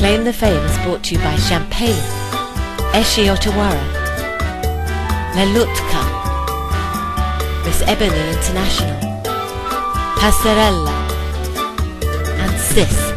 Claim the Fame is brought to you by Champagne, Eshi Otawara, La Lutka, Miss Ebony International, Passerella, and Sis.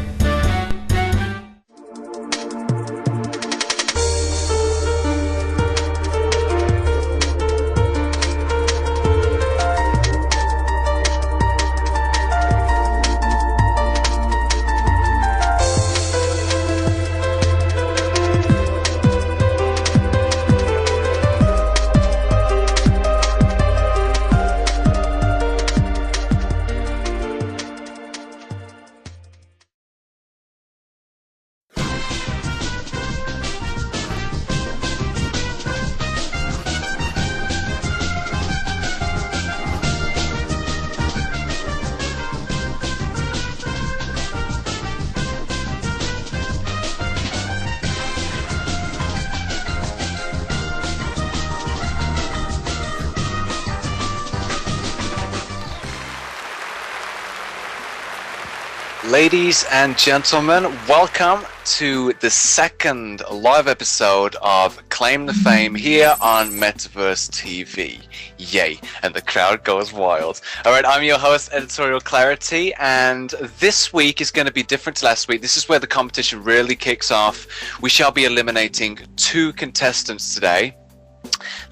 Ladies and gentlemen, welcome to the second live episode of Claim the Fame here on Metaverse TV. Yay, and the crowd goes wild. Alright, I'm your host, Editorial Clarity, and this week is going to be different to last week. This is where the competition really kicks off. We shall be eliminating 2 contestants today.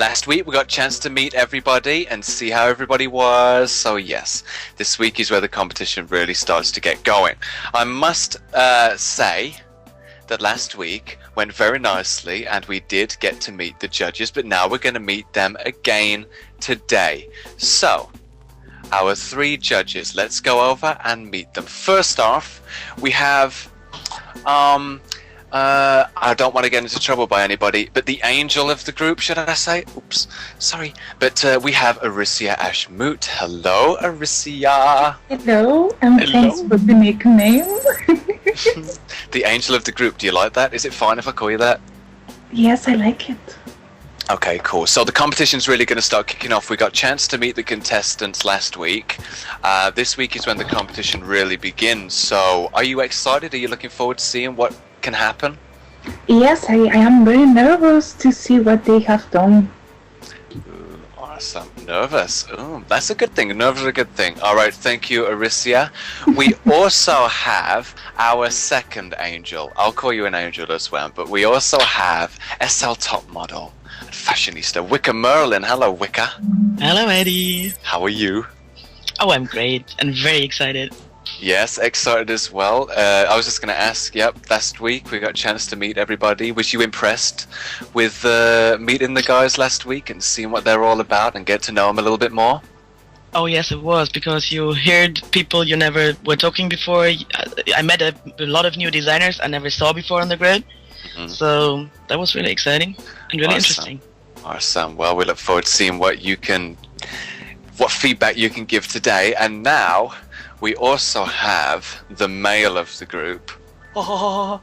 Last week we got a chance to meet everybody and see how everybody was, so yes, this week is where the competition really starts to get going. I must say that last week went very nicely and we did get to meet the judges, but now we're going to meet them again today. So, our 3 judges, let's go over and meet them. First off, we have I don't want to get into trouble by anybody, but the angel of the group, should I say? Oops, sorry. But we have Arisia Ashmoot. Hello, Arisia. Hello, and thanks for the nickname. The angel of the group, do you like that? Is it fine if I call you that? Yes, I like it. Okay, cool. So the competition's really going to start kicking off. We got a chance to meet the contestants last week. This week is when the competition really begins. So are you excited? Are you looking forward to seeing what can happen? Yes, I am very nervous to see what they have done. Ooh, awesome. Nervous. Ooh, that's a good thing. Nervous is a good thing. All right, thank you, Arisia. We also have our second angel. I'll call you an angel as well, but we also have SL top model and fashionista, Wicca Merlin. Hello, Wicca. Hello, Eddie. How are you? Oh, I'm great and very excited. Yes, excited as well. I was just going to ask, last week we got a chance to meet everybody. Was you impressed with meeting the guys last week and seeing what they're all about and get to know them a little bit more? Oh, yes, it was, because you heard people you never were talking before. I met a lot of new designers I never saw before on the grid. Mm-hmm. So that was really exciting and really interesting. Awesome. Well, we look forward to seeing what feedback you can give today. And now we also have the male of the group. Oh,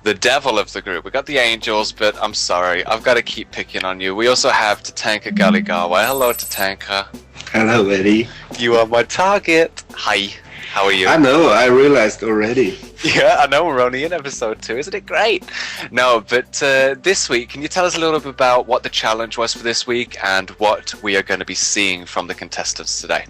the devil of the group. We got the angels, but I'm sorry, I've got to keep picking on you. We also have Tatanka Galigawa. Hello, Tatanka. Hello, Eddie. You are my target. Hi. How are you? I know, I realized already. Yeah, I know, we're only in episode 2. Isn't it great? No, but this week, can you tell us a little bit about what the challenge was for this week and what we are going to be seeing from the contestants today?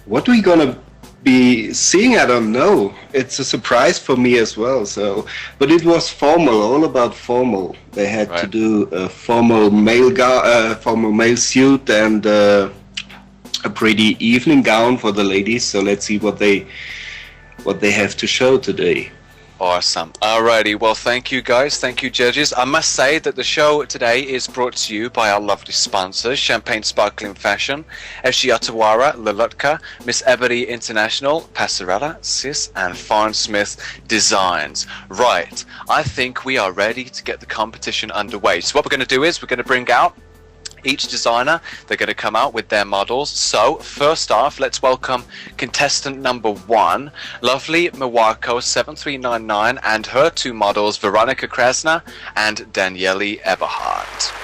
What we're going to be seeing, I don't know. It's a surprise for me as well. So, but it was formal, all about formal. They had to do a formal male suit and a pretty evening gown for the ladies. So let's see what they have to show today. Awesome. Alrighty, well, thank you guys, thank you judges. I must say that the show today is brought to you by our lovely sponsors, Champagne Sparkling Fashion, Eshi Otawara, Lalutka, Miss Ebony International, Passerella, Sis, and Farnsmith Designs. Right, I think we are ready to get the competition underway. So what we're going to do is we're going to bring out each designer. They're going to come out with their models. So first off, let's welcome contestant number 1, lovely Miwako 7399, and her 2 models, Veronica Krasna and Daniele Eberhardt.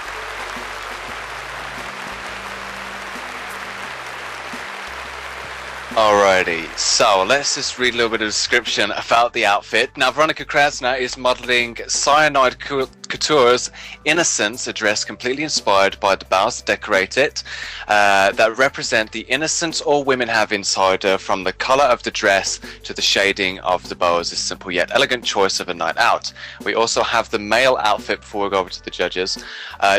Alrighty, so let's just read a little bit of description about the outfit. Now, Veronika Krasner is modeling Cyanide Couture's Innocence, a dress completely inspired by the bows that decorate it, that represent the innocence all women have inside her, from the color of the dress to the shading of the bows. A simple yet elegant choice of a night out. We also have the male outfit before we go over to the judges.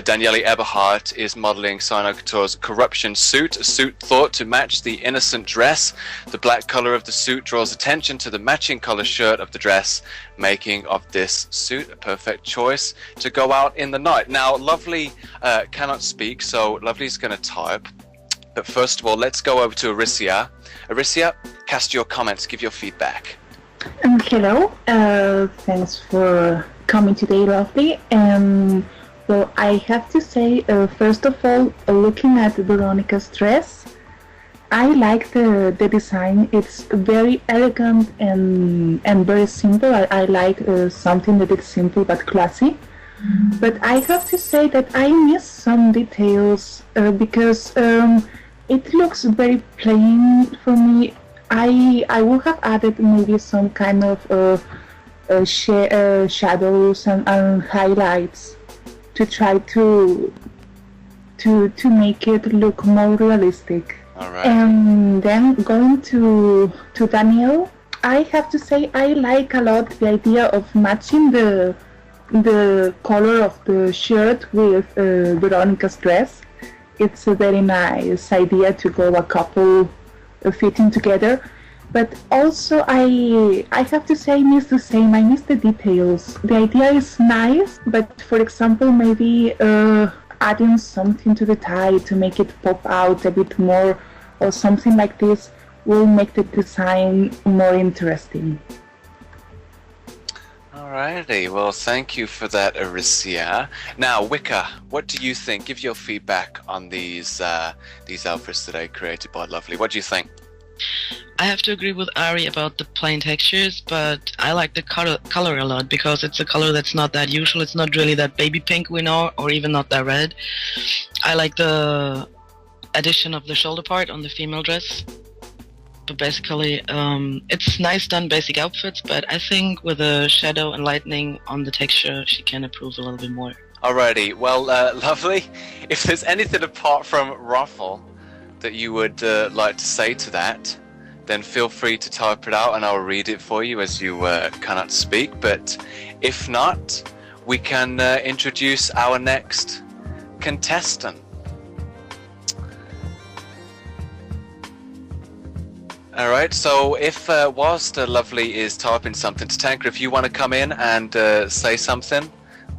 Daniele Eberhardt is modeling Cyanide Couture's Corruption suit, a suit thought to match the innocent dress. The black color of the suit draws attention to the matching color shirt of the dress, making of this suit a perfect choice to go out in the night. Now, Lovely cannot speak, so Lovely's going to type. But first of all, let's go over to Arisia. Arisia, cast your comments, give your feedback. Hello, thanks for coming today, Lovely. Well, I have to say, first of all, looking at Veronika's dress, I like the design. It's very elegant and very simple. I like something that is simple but classy. But I have to say that I miss some details because it looks very plain for me. I would have added maybe some kind of shadows and highlights to try to make it look more realistic. Right. And then going to Daniel, I have to say I like a lot the idea of matching the color of the shirt with Veronika's dress. It's a very nice idea to go a couple fitting together. But also I have to say I miss the same. I miss the details. The idea is nice, but for example maybe adding something to the tie to make it pop out a bit more, or something like this, will make the design more interesting. Alrighty, well, thank you for that, Arisia. Now, Wicca, what do you think? Give your feedback on these outfits today created by Lovely. What do you think? I have to agree with Ari about the plain textures, but I like the color a lot because it's a color that's not that usual. It's not really that baby pink we know, or even not that red. I like the addition of the shoulder part on the female dress. But basically, it's nice done basic outfits, but I think with a shadow and lightning on the texture, she can improve a little bit more. Alrighty, well, Lovely, if there's anything apart from ruffle that you would like to say to that, then feel free to type it out and I'll read it for you, as you cannot speak. But if not, we can introduce our next contestant. Alright, so if whilst Lovely is typing something to Tanker, if you want to come in and say something,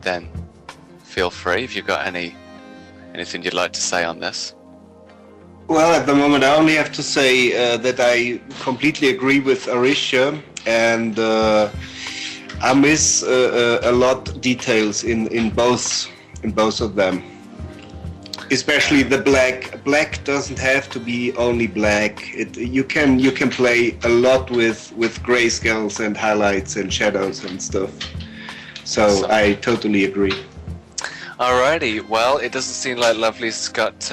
then feel free if you've got anything you'd like to say on this. Well, at the moment I only have to say that I completely agree with Arisha, and I miss a lot details in both of them. Especially the black. Black doesn't have to be only black. You can play a lot with grayscales and highlights and shadows and stuff. So I totally agree. Alrighty, well, it doesn't seem like Lovely's got...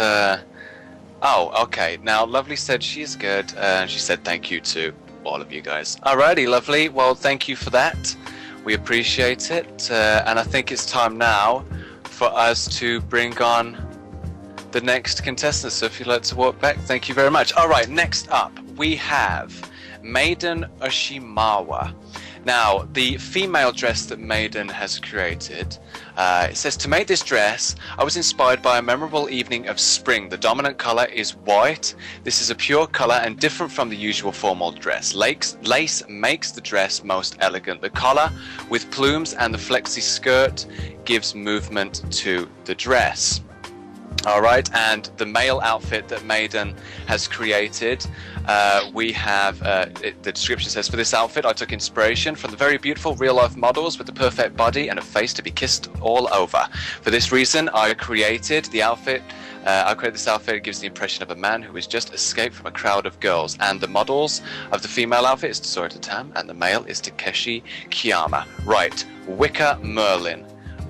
Oh, okay. Now, Lovely said she's good, and she said thank you to all of you guys. Alrighty, Lovely. Well, thank you for that. We appreciate it. And I think it's time now for us to bring on the next contestant. So if you'd like to walk back, thank you very much. Alright, next up, we have Maiden Oshimawa. Now, the female dress that Maiden has created, it says, to make this dress, I was inspired by a memorable evening of spring. The dominant color is white. This is a pure color and different from the usual formal dress. Lace makes the dress most elegant. The collar with plumes and the flexi skirt gives movement to the dress. Alright, and the male outfit that Maiden has created, we have, the description says, for this outfit I took inspiration from the very beautiful real-life models with the perfect body and a face to be kissed all over. For this reason, I created this outfit. It gives the impression of a man who has just escaped from a crowd of girls. And the models of the female outfit is Tsura Tatam, and the male is Takeshi Kiyama. Right, Wicca Merlin,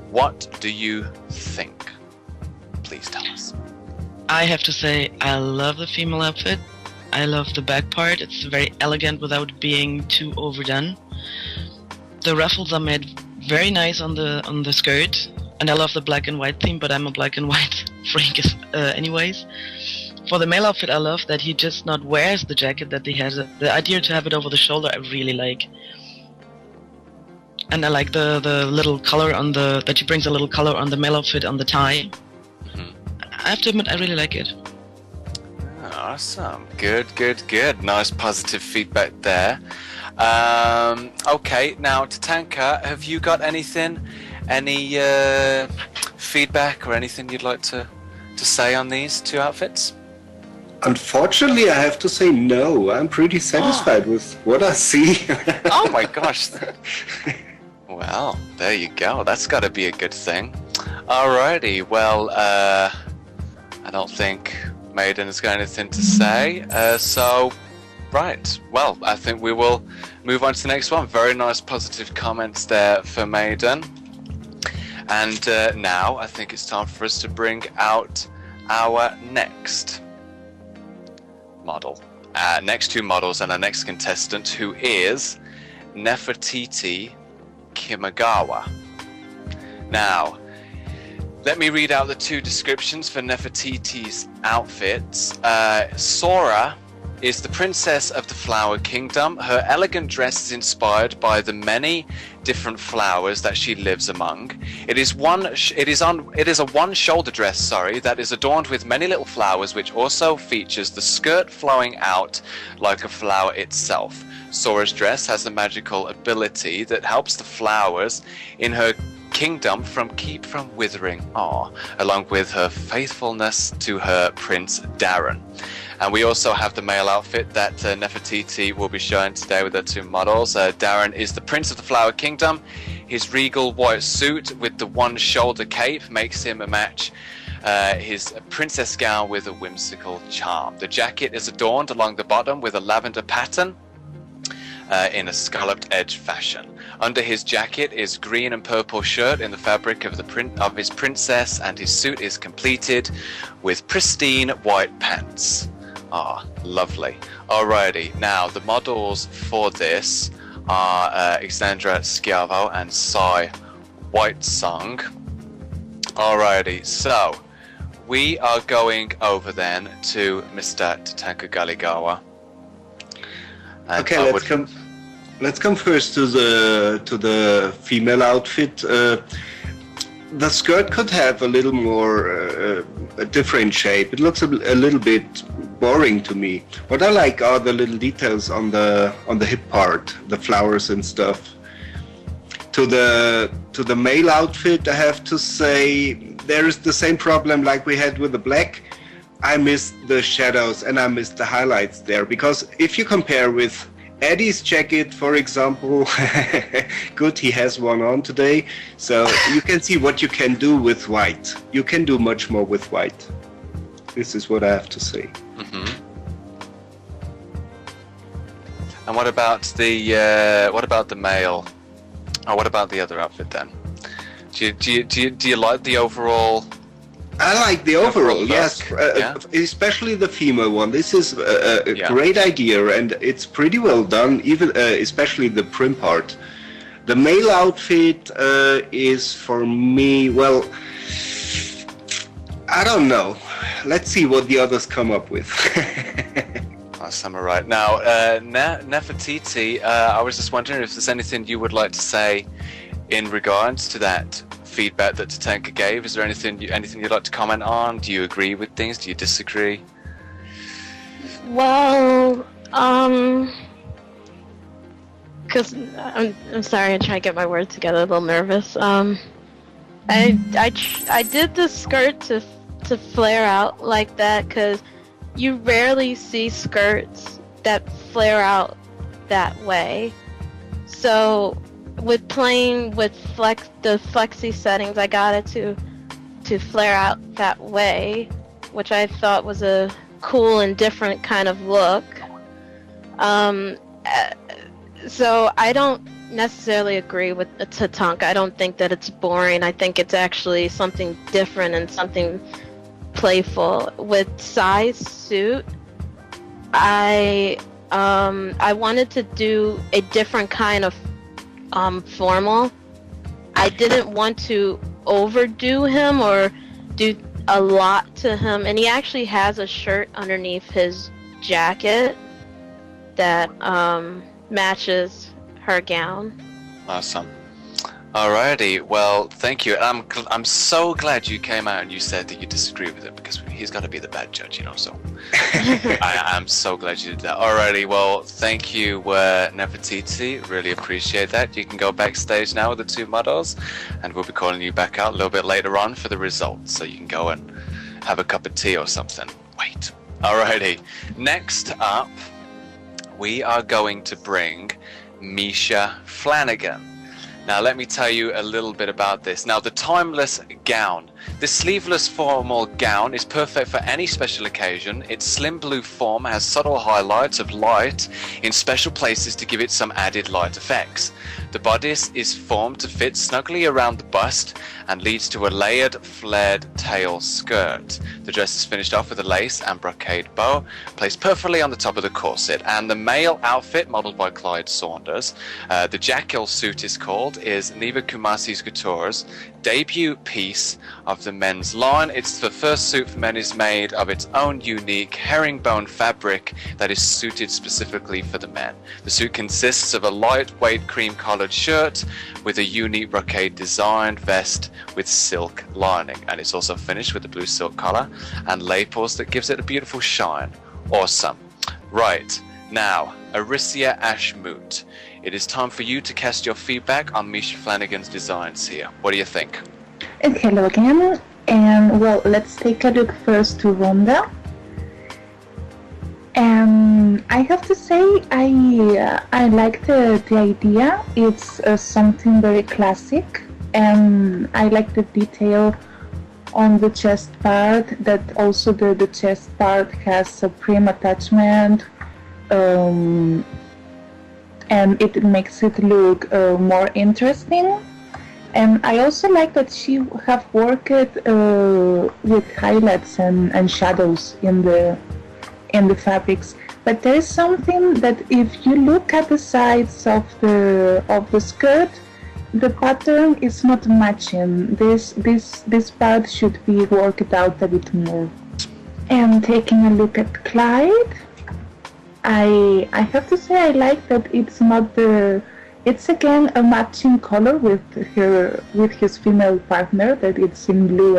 what do you think? Please tell us. I have to say, I love the female outfit. I love the back part. It's very elegant without being too overdone. The ruffles are made very nice on the skirt, and I love the black and white theme, but I'm a black and white freak anyways. For the male outfit, I love that he just not wears the jacket that he has. The idea to have it over the shoulder, I really like. And I like the little color on that he brings a little color on the male outfit on the tie. I have to admit, I really like it. Awesome. Good. Nice positive feedback there. Okay, now Tatanka, have you got anything? Any feedback or anything you'd like to say on these two outfits? Unfortunately, I have to say no. I'm pretty satisfied with what I see. Oh my gosh. Well, there you go. That's got to be a good thing. Alrighty, well, I don't think Maiden has got anything to say. So, right. Well, I think we will move on to the next one. Very nice positive comments there for Maiden. And now I think it's time for us to bring out our next model. Next two models and our next contestant, who is Nefertiti Kimagawa. Now, let me read out the two descriptions for Nefertiti's outfits. Sora is the princess of the Flower Kingdom. Her elegant dress is inspired by the many different flowers that she lives among. It is a one-shoulder dress, that is adorned with many little flowers, which also features the skirt flowing out like a flower itself. Sora's dress has a magical ability that helps the flowers in her kingdom keep from withering, along with her faithfulness to her prince Darren. And we also have the male outfit that Nefertiti will be showing today with her two models. Darren is the prince of the Flower Kingdom. His regal white suit with the one-shoulder cape makes him a match his princess gown with a whimsical charm. The jacket is adorned along the bottom with a lavender pattern in a scalloped edge fashion. Under his jacket is green and purple shirt in the fabric of his princess, and his suit is completed with pristine white pants. Lovely. Alrighty, now the models for this are Alexandra Schiavo and Sai Whitesong. Alrighty, so we are going over then to Mr. Tatanka Galigawa. Okay, let's come first to the female outfit. The skirt could have a little more a different shape. It looks a little bit boring to me. What I like are the little details on the hip part, the flowers and stuff. To the male outfit, I have to say there is the same problem like we had with the black. I missed the shadows and I missed the highlights there, because if you compare with Eddie's jacket, for example, good, he has one on today, so you can see what you can do with white. You can do much more with white. This is what I have to say. Mm-hmm. And what about the male? Or what about the other outfit then? Do you like the overall? I like the overall, yes, especially the female one. This is a great idea, and it's pretty well done, even especially the prim part. The male outfit is, for me, well, I don't know. Let's see what the others come up with. Awesome, all right. Now, Nefertiti, I was just wondering if there's anything you would like to say in regards to that feedback that Tatanka gave. Is there anything you'd like to comment on? Do you agree with things? Do you disagree? Well, because I'm sorry, I'm trying to get my words together. A little nervous. I did the skirt to flare out like that, because you rarely see skirts that flare out that way. So with playing with the flexi settings, I got it to flare out that way, which I thought was a cool and different kind of look. So I don't necessarily agree with Tatanka. I don't think that it's boring. I think it's actually something different and something playful. With Sai's suit, I wanted to do a different kind of formal. I didn't want to overdo him or do a lot to him, and he actually has a shirt underneath his jacket that matches her gown. Awesome. Alrighty, well, thank you. I'm so glad you came out and you said that you disagree with it, because he's got to be the bad judge, so. I'm so glad you did that. Alrighty, well, thank you, Nefertiti. Really appreciate that. You can go backstage now with the two models, and we'll be calling you back out a little bit later on for the results, so you can go and have a cup of tea or something. Wait. Alrighty. Next up, we are going to bring Misha Flanagan. Now let me tell you a little bit about this. Now the timeless gown. This sleeveless formal gown is perfect for any special occasion. Its slim blue form has subtle highlights of light in special places to give it some added light effects. The bodice is formed to fit snugly around the bust and leads to a layered flared tail skirt. The dress is finished off with a lace and brocade bow placed perfectly on the top of the corset. And the male outfit, modelled by Clyde Saunders, the Jackal suit is called, is Neva Kumasi's Couture's debut piece of the men's line. It's the first suit for men is made of its own unique herringbone fabric that is suited specifically for the men. The suit consists of a lightweight cream-collared shirt with a unique brocade designed vest with silk lining, and it's also finished with a blue silk collar and lapels that gives it a beautiful shine. Awesome. Right, now, Aricia Ashmoot. It is time for you to cast your feedback on Misha Flanagan's designs here. What do you think? Hello again, and well, let's take a look first to Rhonda. And I have to say, I like the idea. It's something very classic, and I like the detail on the chest part, that also the chest part has a prim attachment, and it makes it look more interesting. And I also like that she have worked with highlights and shadows in the fabrics. But there is something that if you look at the sides of the skirt, the pattern is not matching. This part should be worked out a bit more. And taking a look at Clyde, I have to say I like that it's not it's again a matching color with his female partner, that it's in blue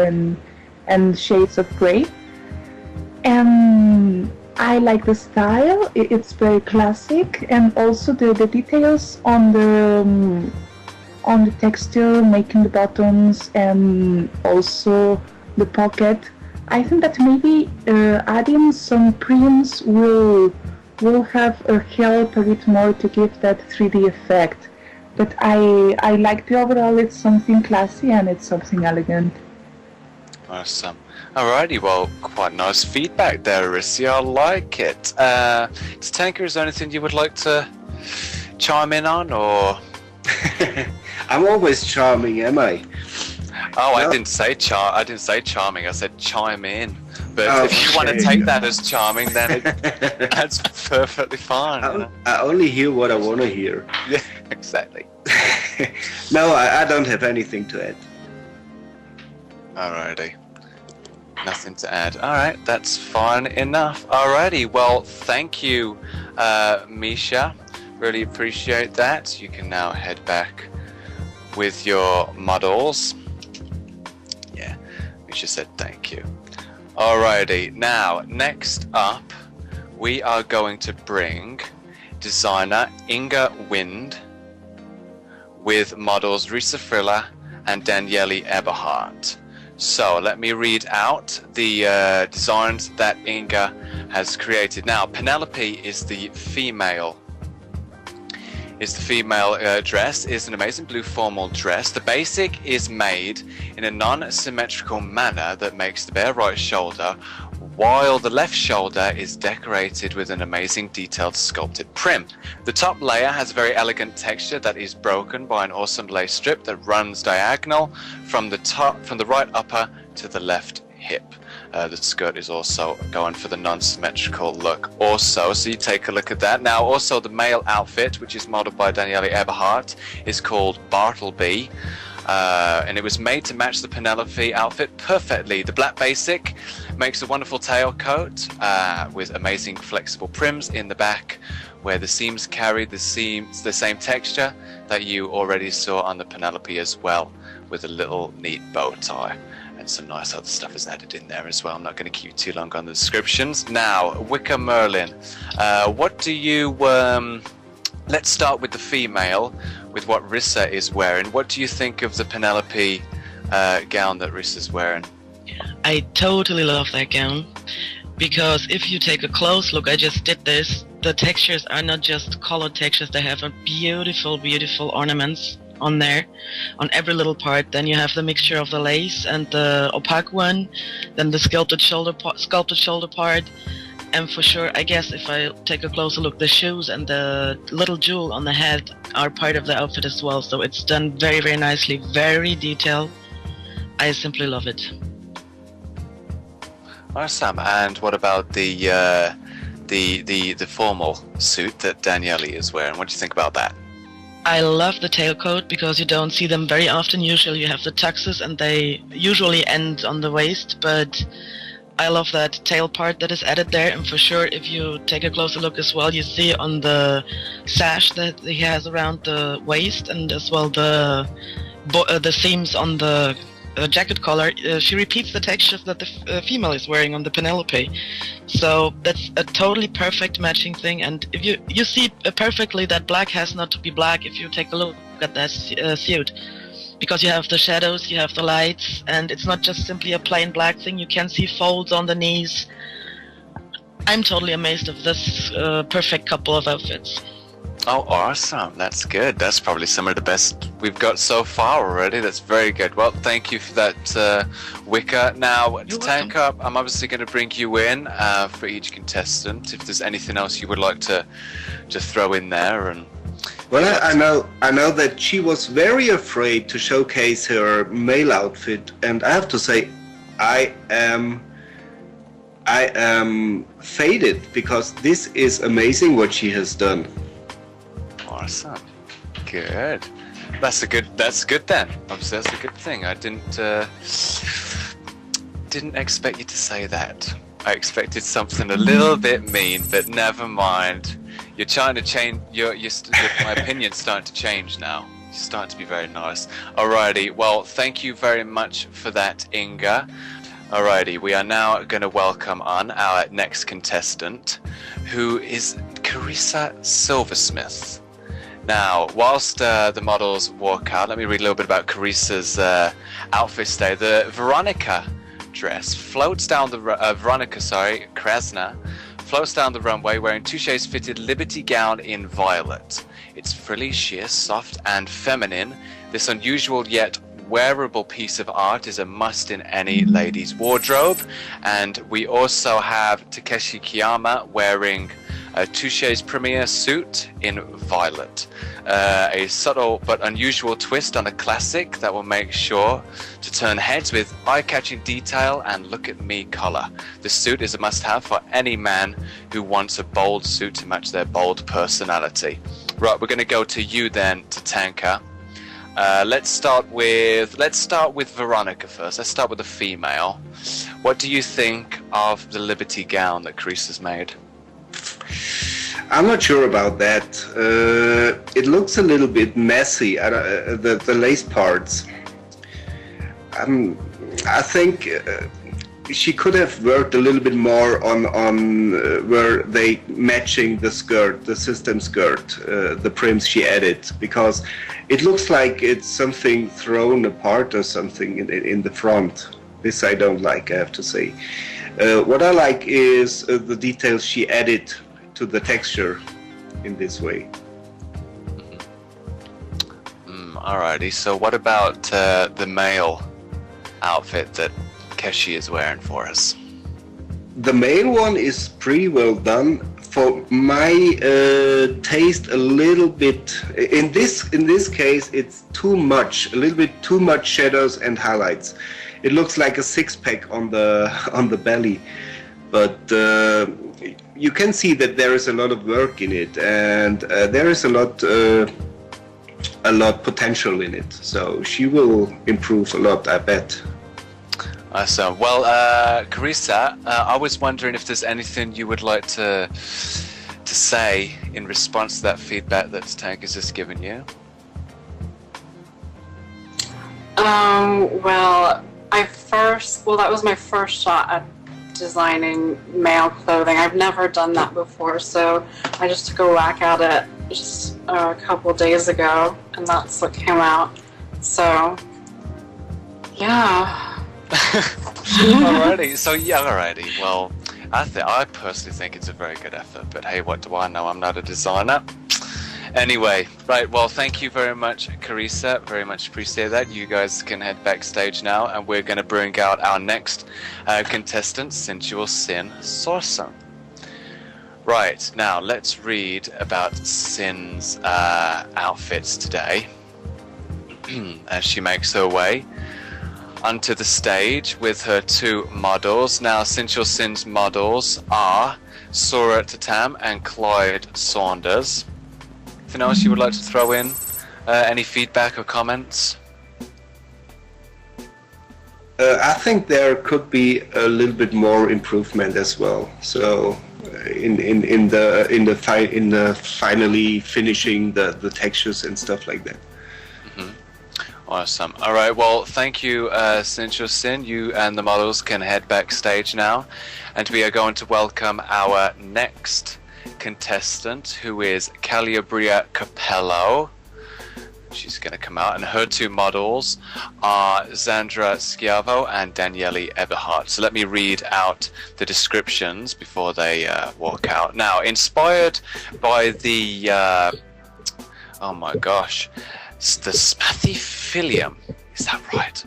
and shades of gray. And I like the style. It's very classic, and also the details on the texture, making the buttons and also the pocket. I think that maybe adding some prints will have help a bit more to give that 3D effect. But I like the overall. It's something classy and it's something elegant. Awesome. Alrighty, well, quite nice feedback there, Aricia. I like it. Tatanka, is there anything you would like to chime in on, or? I'm always charming, am I? Oh, no. I didn't say charming. I said chime in. But if you want to take that as charming, then that's perfectly fine. I only hear what I want to hear. Yeah, exactly. No, I don't have anything to add. Alrighty. Nothing to add. Alright, that's fine enough. Alrighty, well, thank you, Misha. Really appreciate that. You can now head back with your models. Yeah, Misha said thank you. Alrighty, now, next up, we are going to bring designer Inga Wind with models Risa Frilla and Daniele Eberhardt. So let me read out the designs that Inga has created. Now, Penelope is the female. Dress is an amazing blue formal dress. The basic is made in a non-symmetrical manner that makes the bare right shoulder, while the left shoulder is decorated with an amazing detailed sculpted prim. The top layer has a very elegant texture that is broken by an awesome lace strip that runs diagonal from the right upper to the left hip. The skirt is also going for the non-symmetrical look also, so you take a look at that. Now also the male outfit, which is modeled by Daniele Eberhardt, is called Bartleby, and it was made to match the Penelope outfit perfectly. The black basic makes a wonderful tailcoat with amazing flexible prims in the back, where the seams carry the same texture that you already saw on the Penelope as well, with a little neat bow tie. And some nice other stuff is added in there as well. I'm not going to keep you too long on the descriptions. Now, Wicker Merlin. What do you... let's start with the female, with what Rissa is wearing. What do you think of the Penelope gown that Rissa's wearing? I totally love that gown. Because if you take a close look, I just did this, the textures are not just colored textures, they have a beautiful, beautiful ornaments on there, on every little part. Then you have the mixture of the lace and the opaque one, then the sculpted shoulder part, and for sure, I guess if I take a closer look, the shoes and the little jewel on the head are part of the outfit as well. So it's done very, very nicely, very detailed. I simply love it. Awesome. And what about the formal suit that Daniele is wearing? What do you think about that? I love the tailcoat because you don't see them very often. Usually you have the tuxes and they usually end on the waist, but I love that tail part that is added there. And for sure, if you take a closer look as well, you see on the sash that he has around the waist, and as well the seams on the jacket collar, she repeats the textures that the female is wearing on the Penelope. So that's a totally perfect matching thing, and if you see perfectly that black has not to be black if you take a look at that suit, because you have the shadows, you have the lights, and it's not just simply a plain black thing. You can see folds on the knees. I'm totally amazed of this perfect couple of outfits. Oh, awesome. That's good. That's probably some of the best we've got so far already. That's very good. Well, thank you for that, Wicker. Now, to tank up, I'm obviously going to bring you in for each contestant. If there's anything else you would like to throw in there. And well, I know that she was very afraid to showcase her male outfit, and I have to say, I am faded, because this is amazing what she has done. Awesome. Good. That's good then. Obviously, that's a good thing. I didn't expect you to say that. I expected something a little bit mean, but never mind. You're trying to change. My opinion's starting to change now. You're starting to be very nice. Alrighty. Well, thank you very much for that, Inga. Alrighty. We are now going to welcome on our next contestant, who is Carissa Silversmith. Now, whilst the models walk out, let me read a little bit about Carissa's outfit today. The Veronica dress floats down the Krasna floats down the runway wearing Touche's fitted Liberty gown in violet. It's frilly, sheer, soft, and feminine. This unusual yet wearable piece of art is a must in any lady's wardrobe. And we also have Takeshi Kiyama wearing Touche's premiere suit in violet. A subtle but unusual twist on a classic that will make sure to turn heads with eye-catching detail and look-at-me color. This suit is a must-have for any man who wants a bold suit to match their bold personality. Right, we're going to go to you then, Tatanka. Let's start with Veronica first. Let's start with the female. What do you think of the Liberty gown that Carissa's made? I'm not sure about that. It looks a little bit messy, the lace parts. I think she could have worked a little bit more on where they matching the skirt, the system skirt, the prims she added, because it looks like it's something thrown apart or something in the front. This I don't like, I have to say. What I like is the details she added to the texture in this way. Alrighty, so what about the male outfit that Keshi is wearing for us? The male one is pretty well done. For my taste, a little bit. In this case, it's too much. A little bit too much shadows and highlights. it looks like a six-pack on the belly, but you can see that there is a lot of work in it, and there is a lot potential in it. So she will improve a lot, I bet. Awesome. Well, Carissa, I was wondering if there's anything you would like to say in response to that feedback that Tank has just given you. Well, that was my first shot at designing male clothing. I've never done that before, so I just took a whack at it just a couple days ago, and that's what came out. So, yeah. Alrighty. Well, I personally think it's a very good effort, but hey, what do I know? I'm not a designer. Anyway, right, well, thank you very much, Carissa. Very much appreciate that. You guys can head backstage now, and we're going to bring out our next contestant, Sensual Sin Sorson. Right, now let's read about Sin's outfits today as she makes her way onto the stage with her two models. Now, Sensual Sin's models are Sora Tatam and Clyde Saunders. Anything else you would like to throw in? Any feedback or comments? I think there could be a little bit more improvement as well. So, in the finally finishing the textures and stuff like that. Awesome. All right. Well, thank you, Sensual Sin. You and the models can head backstage now, and we are going to welcome our next contestant, who is Calibria Capello. She's going to come out, and her two models are Zandra Schiavo and Daniele Eberhardt. So let me read out the descriptions before they walk out. Now, inspired by the oh my gosh, the Spathiphylium, is that right?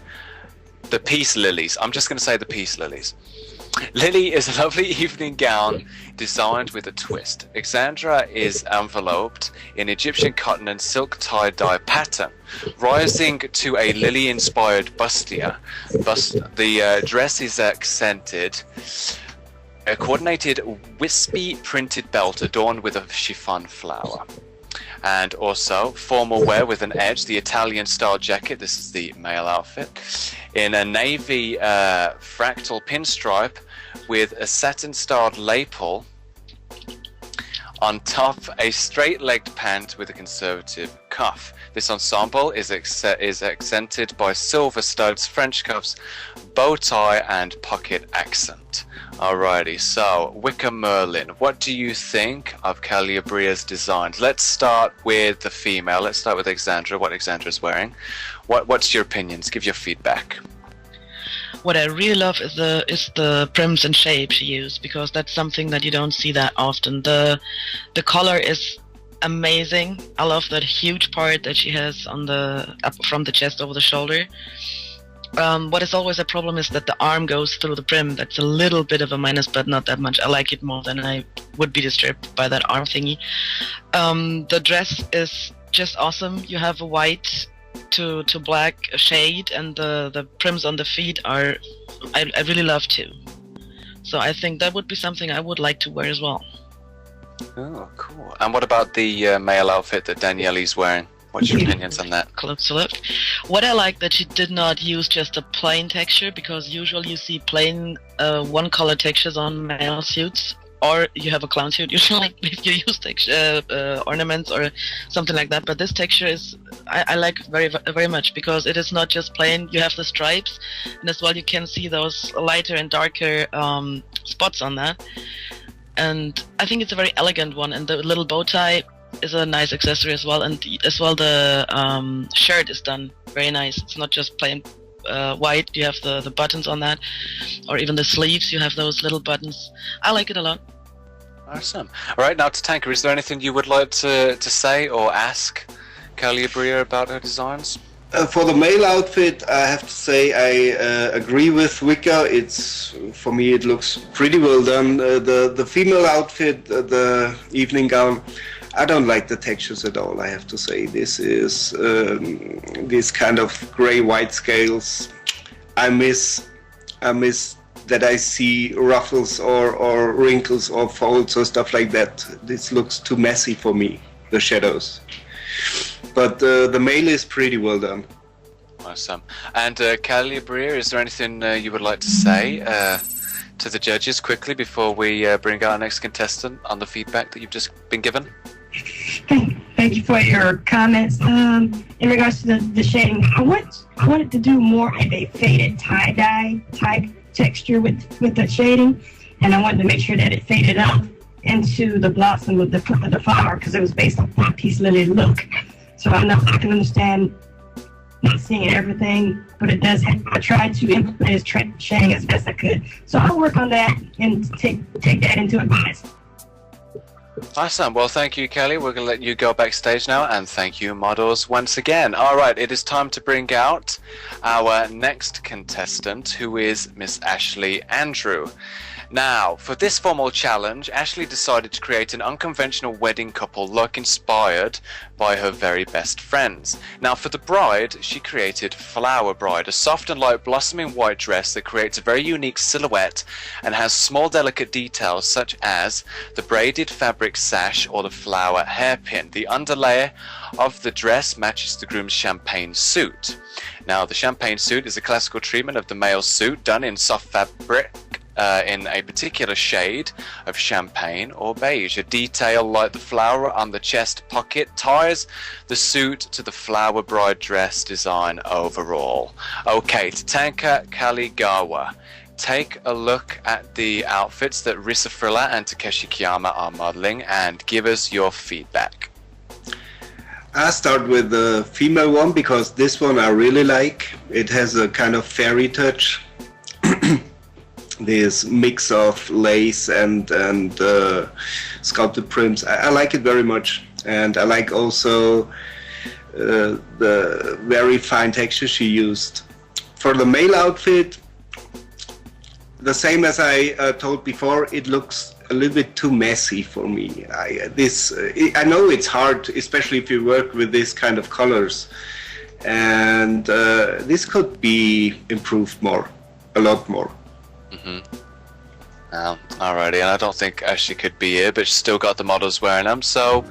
The Peace Lilies. I'm just going to say the Peace Lilies. Lily is a lovely evening gown designed with a twist. Alexandra is enveloped in Egyptian cotton and silk tie-dye pattern, rising to a lily-inspired bustier. The dress is accented, a coordinated wispy printed belt adorned with a chiffon flower. And also formal wear with an edge, the Italian style jacket, this is the male outfit, in a navy fractal pinstripe with a satin styled lapel. On top, a straight-legged pant with a conservative cuff. This ensemble is accented by silver studs, French cuffs, bow tie, and pocket accent. Alrighty, so Wicker Merlin, what do you think of Calibria's designs? Let's start with the female. Let's start with Alexandra, what Alexandra's wearing. What's your opinions? Give your feedback. What I really love is the prims and shapes she used, because that's something that you don't see that often. The color is amazing. I love that huge part that she has on the up from the chest over the shoulder. What is always a problem is that the arm goes through the prim. That's a little bit of a minus, but not that much. I like it more than I would be disturbed by that arm thingy. The dress is just awesome. You have a white to black shade, and the prims on the feet are I really love too. So I think that would be something I would like to wear as well. Oh, cool. And what about the male outfit that Daniele's wearing? What's your opinions on that? Close to look. What I like that she did not use just a plain texture, because usually you see plain one color textures on male suits, or you have a clown suit usually if you use texture, ornaments or something like that. But this texture is I like very much, because it is not just plain. You have the stripes, and as well you can see those lighter and darker spots on that. And I think it's a very elegant one, and the little bow tie is a nice accessory as well, and as well the shirt is done very nice. It's not just plain white. You have the buttons on that, or even the sleeves, you have those little buttons. I like it a lot. Awesome. All right, now to Tanker, is there anything you would like to say or ask Calibria about her designs? For the male outfit, I have to say I agree with Wicker. For me it looks pretty well done. The female outfit, the evening gown, I don't like the textures at all, I have to say. This is this kind of gray-white scales. I miss that I see ruffles or wrinkles or folds or stuff like that. This looks too messy for me, the shadows. But the male is pretty well done. Awesome. And Callie Breer, is there anything you would like to say to the judges quickly before we bring our next contestant on the feedback that you've just been given? Thank you for your comments. In regards to the shading, I wanted to do more of a faded tie-dye type texture with the shading, and I wanted to make sure that it faded up into the blossom of the flower because it was based on that peace lily look. So I can understand not seeing everything, but it does. I tried to implement his shading as best I could. So I'll work on that and take that into account. Awesome. Well, thank you, Kelly. We're going to let you go backstage now, and thank you, models, once again. All right, it is time to bring out our next contestant, who is Miss Ashley Andrew. Now, for this formal challenge, Ashley decided to create an unconventional wedding couple look inspired by her very best friends. Now, for the bride, she created Flower Bride, a soft and light blossoming white dress that creates a very unique silhouette and has small delicate details such as the braided fabric sash or the flower hairpin. The underlayer of the dress matches the groom's champagne suit. Now, the champagne suit is a classical treatment of the male suit done in soft fabric in a particular shade of champagne or beige. A detail like the flower on the chest pocket ties the suit to the Flower Bride dress design overall. Okay, Tatanka Kaligawa, take a look at the outfits that Risa Frilla and Takeshi Kiyama are modeling and give us your feedback. I'll start with the female one because this one I really like. It has a kind of fairy touch. This mix of lace and sculpted prints. I like it very much, and I like also the very fine texture she used. For the male outfit, the same as I told before, it looks a little bit too messy for me. I know it's hard, especially if you work with this kind of colors, and this could be improved more, a lot more. Alrighty, and I don't think Ashley could be here, but she's still got the models wearing them, so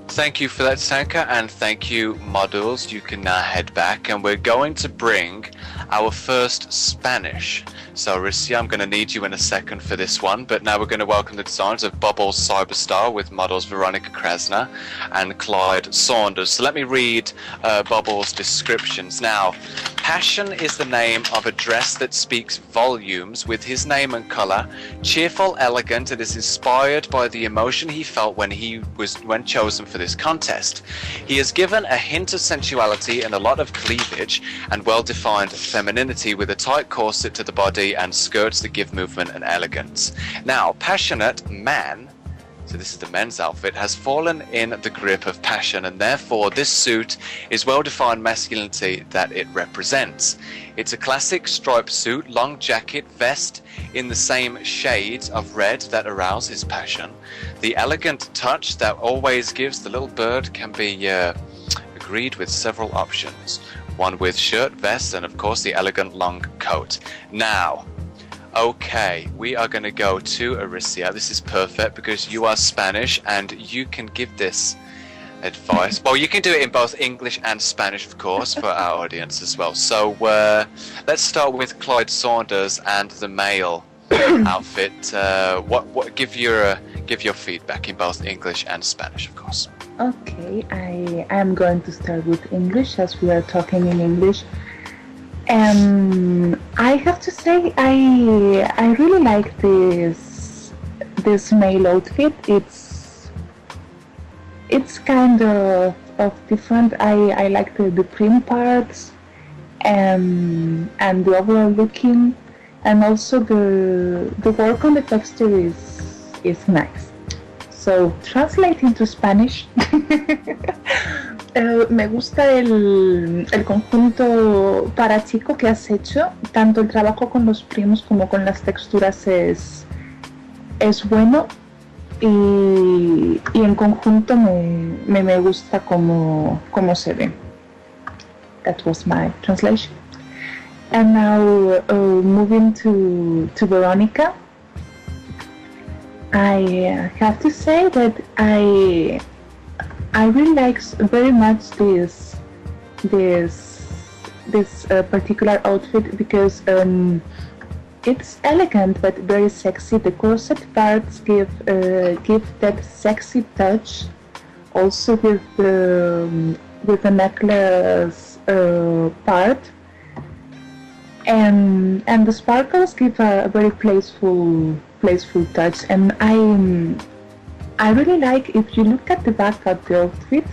thank you for that, Sanka, and thank you, models. You can now head back, and we're going to bring our first Spanish. So, Rissia, I'm going to need you in a second for this one, but now we're going to welcome the designs of Bubbles Cyberstar with models Veronica Krasner and Clyde Saunders. So let me read Bubbles' descriptions. Now, Passion is the name of a dress that speaks volumes with his name and colour. Cheerful, elegant, it is inspired by the emotion he felt when chosen for this contest. He has given a hint of sensuality and a lot of cleavage and well-defined femininity with a tight corset to the body and skirts that give movement and elegance. Now, Passionate Man, so this is the men's outfit, has fallen in the grip of passion, and therefore this suit is well-defined masculinity that it represents. It's a classic striped suit, long jacket, vest in the same shades of red that arouse his passion. The elegant touch that always gives the little bird can be agreed with several options. One with shirt, vest, and of course the elegant long coat. Now, okay, we are going to go to Aricia. This is perfect because you are Spanish and you can give this advice. Well, you can do it in both English and Spanish, of course, for our audience as well. So let's start with Clyde Saunders and the male outfit. Give your feedback in both English and Spanish, of course. Okay, I am going to start with English as we are talking in English. I have to say I really like this male outfit. It's kind of different. I like the print parts and the overall looking, and also the work on the texture is nice. So, translating to Spanish, me gusta el conjunto para chico que has hecho. Tanto el trabajo con los primos como con las texturas es bueno, y en conjunto me gusta como se ve. That was my translation. And now moving to Veronica, I have to say that I really like very much this particular outfit because it's elegant but very sexy. The corset parts give that sexy touch. Also with the necklace part, and the sparkles give a very playful touch. And I really like, if you look at the back of the outfit,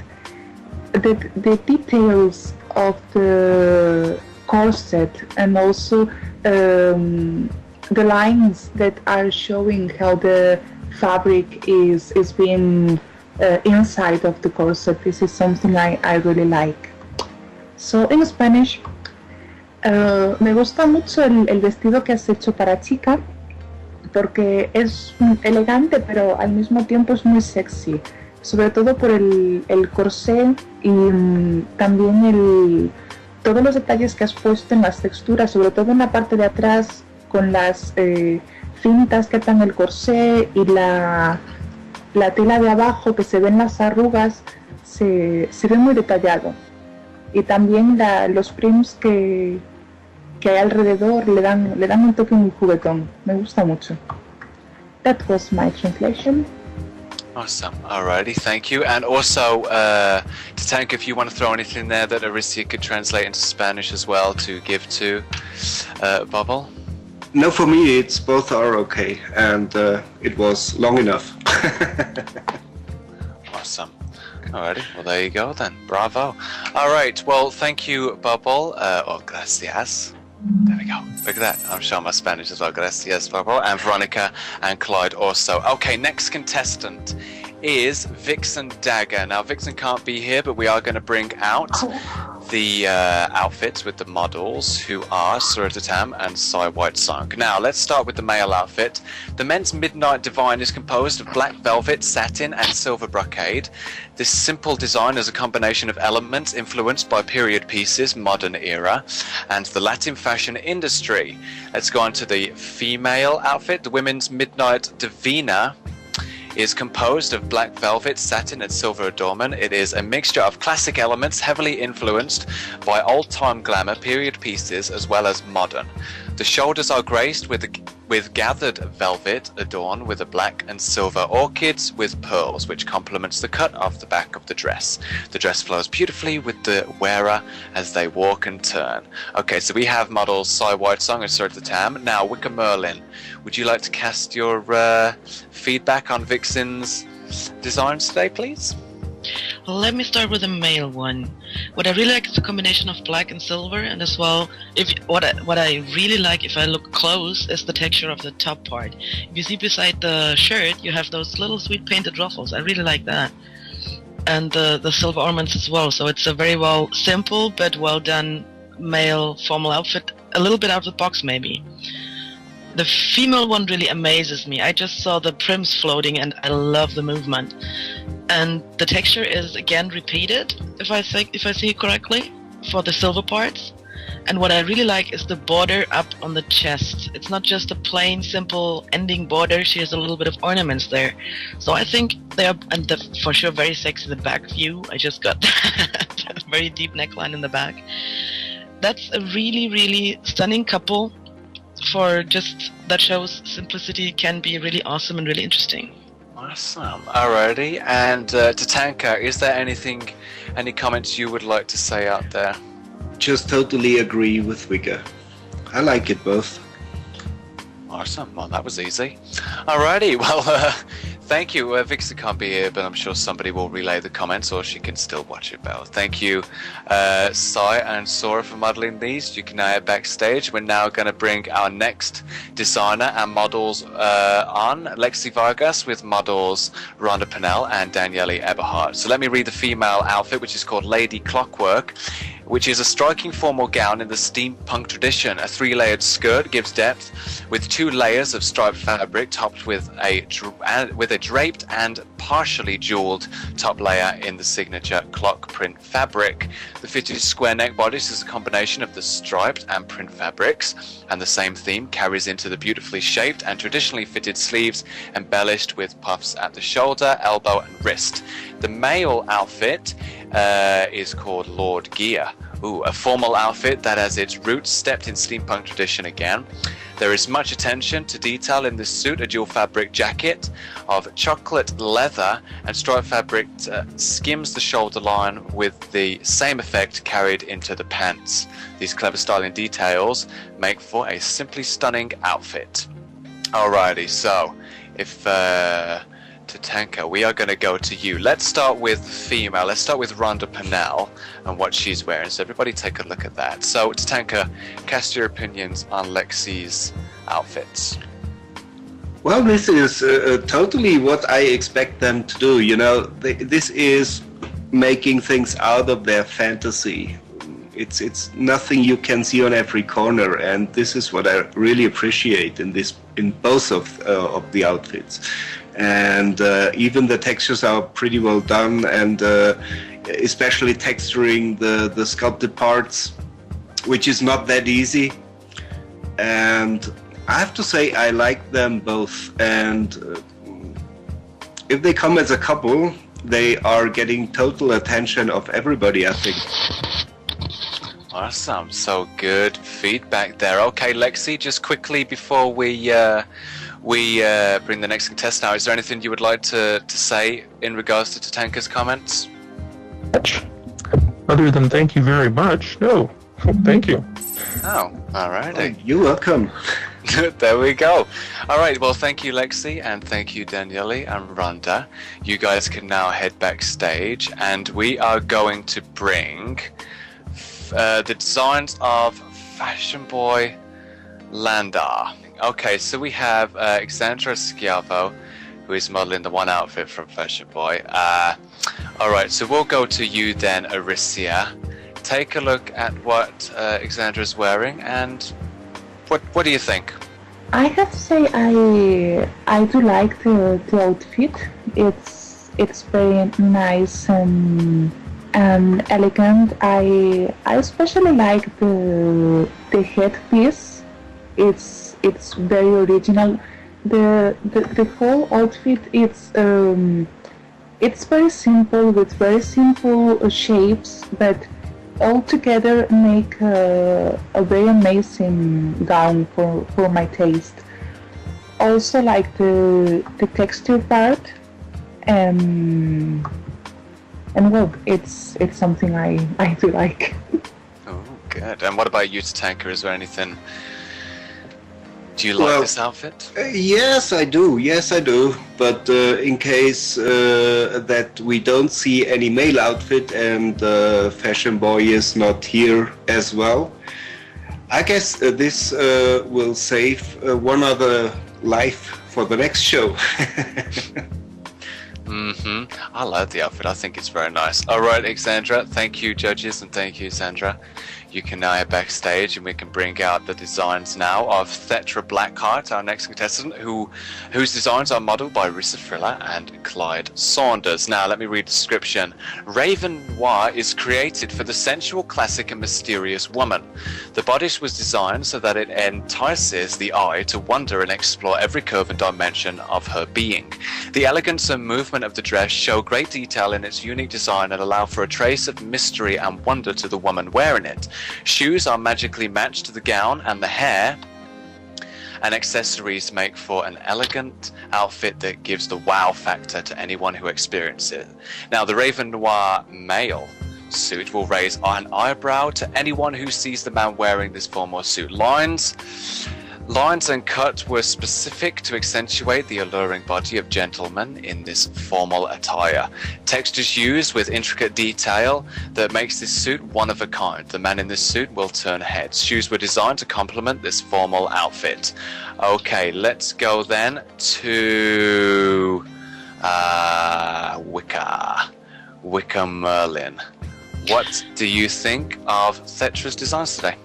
the details of the corset, and also the lines that are showing how the fabric is being inside of the corset. This is something I really like. So in Spanish, me gusta mucho el vestido que has hecho para chica, porque es elegante pero al mismo tiempo es muy sexy, sobre todo por el corsé y también todos los detalles que has puesto en las texturas, sobre todo en la parte de atrás con las cintas que atan el corsé y la tela de abajo, que se ven las arrugas, se ve muy detallado. Y también los prints que hay alrededor le dan un toque muy juguetón. Me gusta mucho. That was my translation. Awesome. Alrighty, thank you. And also, Tatanka, if you want to throw anything there that Aricia could translate into Spanish as well to give to Bubble. No, for me, it's both are okay, and it was long enough. Awesome. Alrighty, well there you go then. Bravo. Alright, well thank you, Bubble. Gracias. There we go. Look at that. I'm showing my Spanish as well. Gracias, Bubble. And Veronica and Clyde also. Okay, next contestant is Vixen Dagger. Now, Vixen can't be here, but we are going to bring out the outfits with the models, who are Suratatam and Sai White Song. Now, let's start with the male outfit. The men's Midnight Divine is composed of black velvet, satin, and silver brocade. This simple design is a combination of elements influenced by period pieces, modern era, and the Latin fashion industry. Let's go on to the female outfit. The women's Midnight Divina is composed of black velvet, satin, and silver adornment. It is a mixture of classic elements heavily influenced by old-time glamour, period pieces, as well as modern. The shoulders are graced with gathered velvet adorned with a black and silver orchids with pearls, which complements the cut of the back of the dress. The dress flows beautifully with the wearer as they walk and turn. Okay, so we have models Sai White Song and Sir Tam. Now, Wicker Merlin, would you like to cast your feedback on Vixen's designs today, please? Let me start with the male one. What I really like is the combination of black and silver, and as well, what I really like, if I look close, is the texture of the top part. If you see beside the shirt, you have those little sweet painted ruffles. I really like that, and the silver ornaments as well. So it's a very simple but well done male formal outfit. A little bit out of the box, maybe. The female one really amazes me. I just saw the prims floating, and I love the movement. And the texture is again repeated, if I see it correctly, for the silver parts. And what I really like is the border up on the chest. It's not just a plain, simple ending border. She has a little bit of ornaments there. So I think they are, and for sure, very sexy. The back view, I just got that very deep neckline in the back. That's a really, really stunning couple. For just that shows simplicity can be really awesome and really interesting. Awesome. Alrighty. And Tatanka, is there any comments you would like to say out there? Just totally agree with Wigger. I like it both. Awesome. Well, that was easy. Alrighty. Well, thank you. Vixen can't be here, but I'm sure somebody will relay the comments, or she can still watch it better. Thank you, Sai and Sora, for modeling these. You can now head backstage. We're now going to bring our next designer and models on. Lexi Vargas with models Rhonda Pennell and Daniele Eberhardt. So let me read the female outfit, which is called Lady Clockwork, which is a striking formal gown in the steampunk tradition. A 3-layered skirt gives depth, with 2 layers of striped fabric topped with a draped and partially jeweled top layer in the signature clock print fabric. The fitted square neck bodice is a combination of the striped and print fabrics, and the same theme carries into the beautifully shaped and traditionally fitted sleeves, embellished with puffs at the shoulder, elbow, and wrist. The male outfit is called Lord Gear. A formal outfit that has its roots steeped in steampunk tradition again. There is much attention to detail in this suit. A dual fabric jacket of chocolate leather and striped fabric skims the shoulder line, with the same effect carried into the pants. These clever styling details make for a simply stunning outfit. Alrighty, so if Tatanka, we are going to go to you. Let's start with the female. Let's start with Rhonda Pennell and what she's wearing. So everybody take a look at that. So Tatanka, cast your opinions on Lexi's outfits. Well, this is totally what I expect them to do. You know, this is making things out of their fantasy. It's nothing you can see on every corner, and this is what I really appreciate in both of the outfits. And even the textures are pretty well done, and especially texturing the sculpted parts, which is not that easy. And I have to say I like them both, and if they come as a couple, they are getting total attention of everybody, I think. Awesome, so good feedback there. Okay, Lexi, just quickly before we bring the next contestant out, is there anything you would like to say in regards to Tatanka's comments? Other than thank you very much, no. Thank you. Oh, alrighty. Oh, you're welcome. There we go. Alright, well, thank you, Lexi, and thank you, Daniele and Rhonda. You guys can now head backstage, and we are going to bring the designs of Fashion Boy Landar. Okay, so we have Alexandra Schiavo, who is modeling the one outfit from Fashion Boy. Alright, so we'll go to you then, Aricia. Take a look at what Alexandra's wearing, and what do you think? I have to say I do like the outfit. It's very nice and elegant. I especially like the headpiece. It's very original. The whole outfit it's very simple, with very simple shapes, but all together make a very amazing gown for my taste. Also like the texture part, and well, it's something I do like. Oh, good. And what about you, Tatanka? Is there anything? Do you like this outfit? Yes, I do. Yes, I do. But in case that we don't see any male outfit and Fashion Boy is not here as well, I guess this will save one other life for the next show. I like the outfit. I think it's very nice. All right, Alexandra. Thank you, judges, and thank you, Sandra. You can now head backstage, and we can bring out the designs now of Thetra Blackheart, our next contestant, whose designs are modelled by Rissa Friller and Clyde Saunders. Now, let me read the description. Raven Noir is created for the sensual, classic, and mysterious woman. The bodice was designed so that it entices the eye to wonder and explore every curve and dimension of her being. The elegance and movement of the dress show great detail in its unique design and allow for a trace of mystery and wonder to the woman wearing it. Shoes are magically matched to the gown, and the hair and accessories make for an elegant outfit that gives the wow factor to anyone who experiences it. Now, the Raven Noir male suit will raise an eyebrow to anyone who sees the man wearing this formal suit. Lines and cut were specific to accentuate the alluring body of gentlemen in this formal attire. Textures used with intricate detail that makes this suit one of a kind. The man in this suit will turn heads. Shoes were designed to complement this formal outfit. Okay, let's go then to Wicca Merlin. what do you think of Thetra's designs today?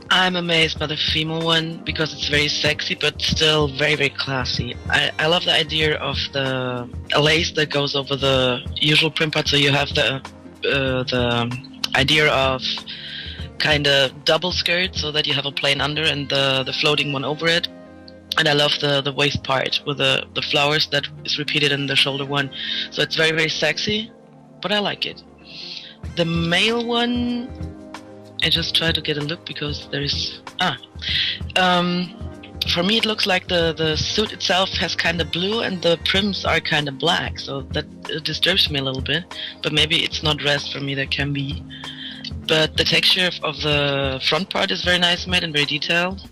I'm amazed by the female one because it's very sexy but still very, very classy. I love the idea of the lace that goes over the usual print part, so you have the idea of kind of double skirt so that you have a plain under and the floating one over it. And I love the waist part with the flowers that is repeated in the shoulder one. So it's very, very sexy, but I like it. The male one, I just try to get a look because there is... for me it looks like the suit itself has kind of blue and the trims are kind of black, so that disturbs me a little bit. But maybe it's not dressed for me, that can be. But the texture of the front part is very nice made and very detailed.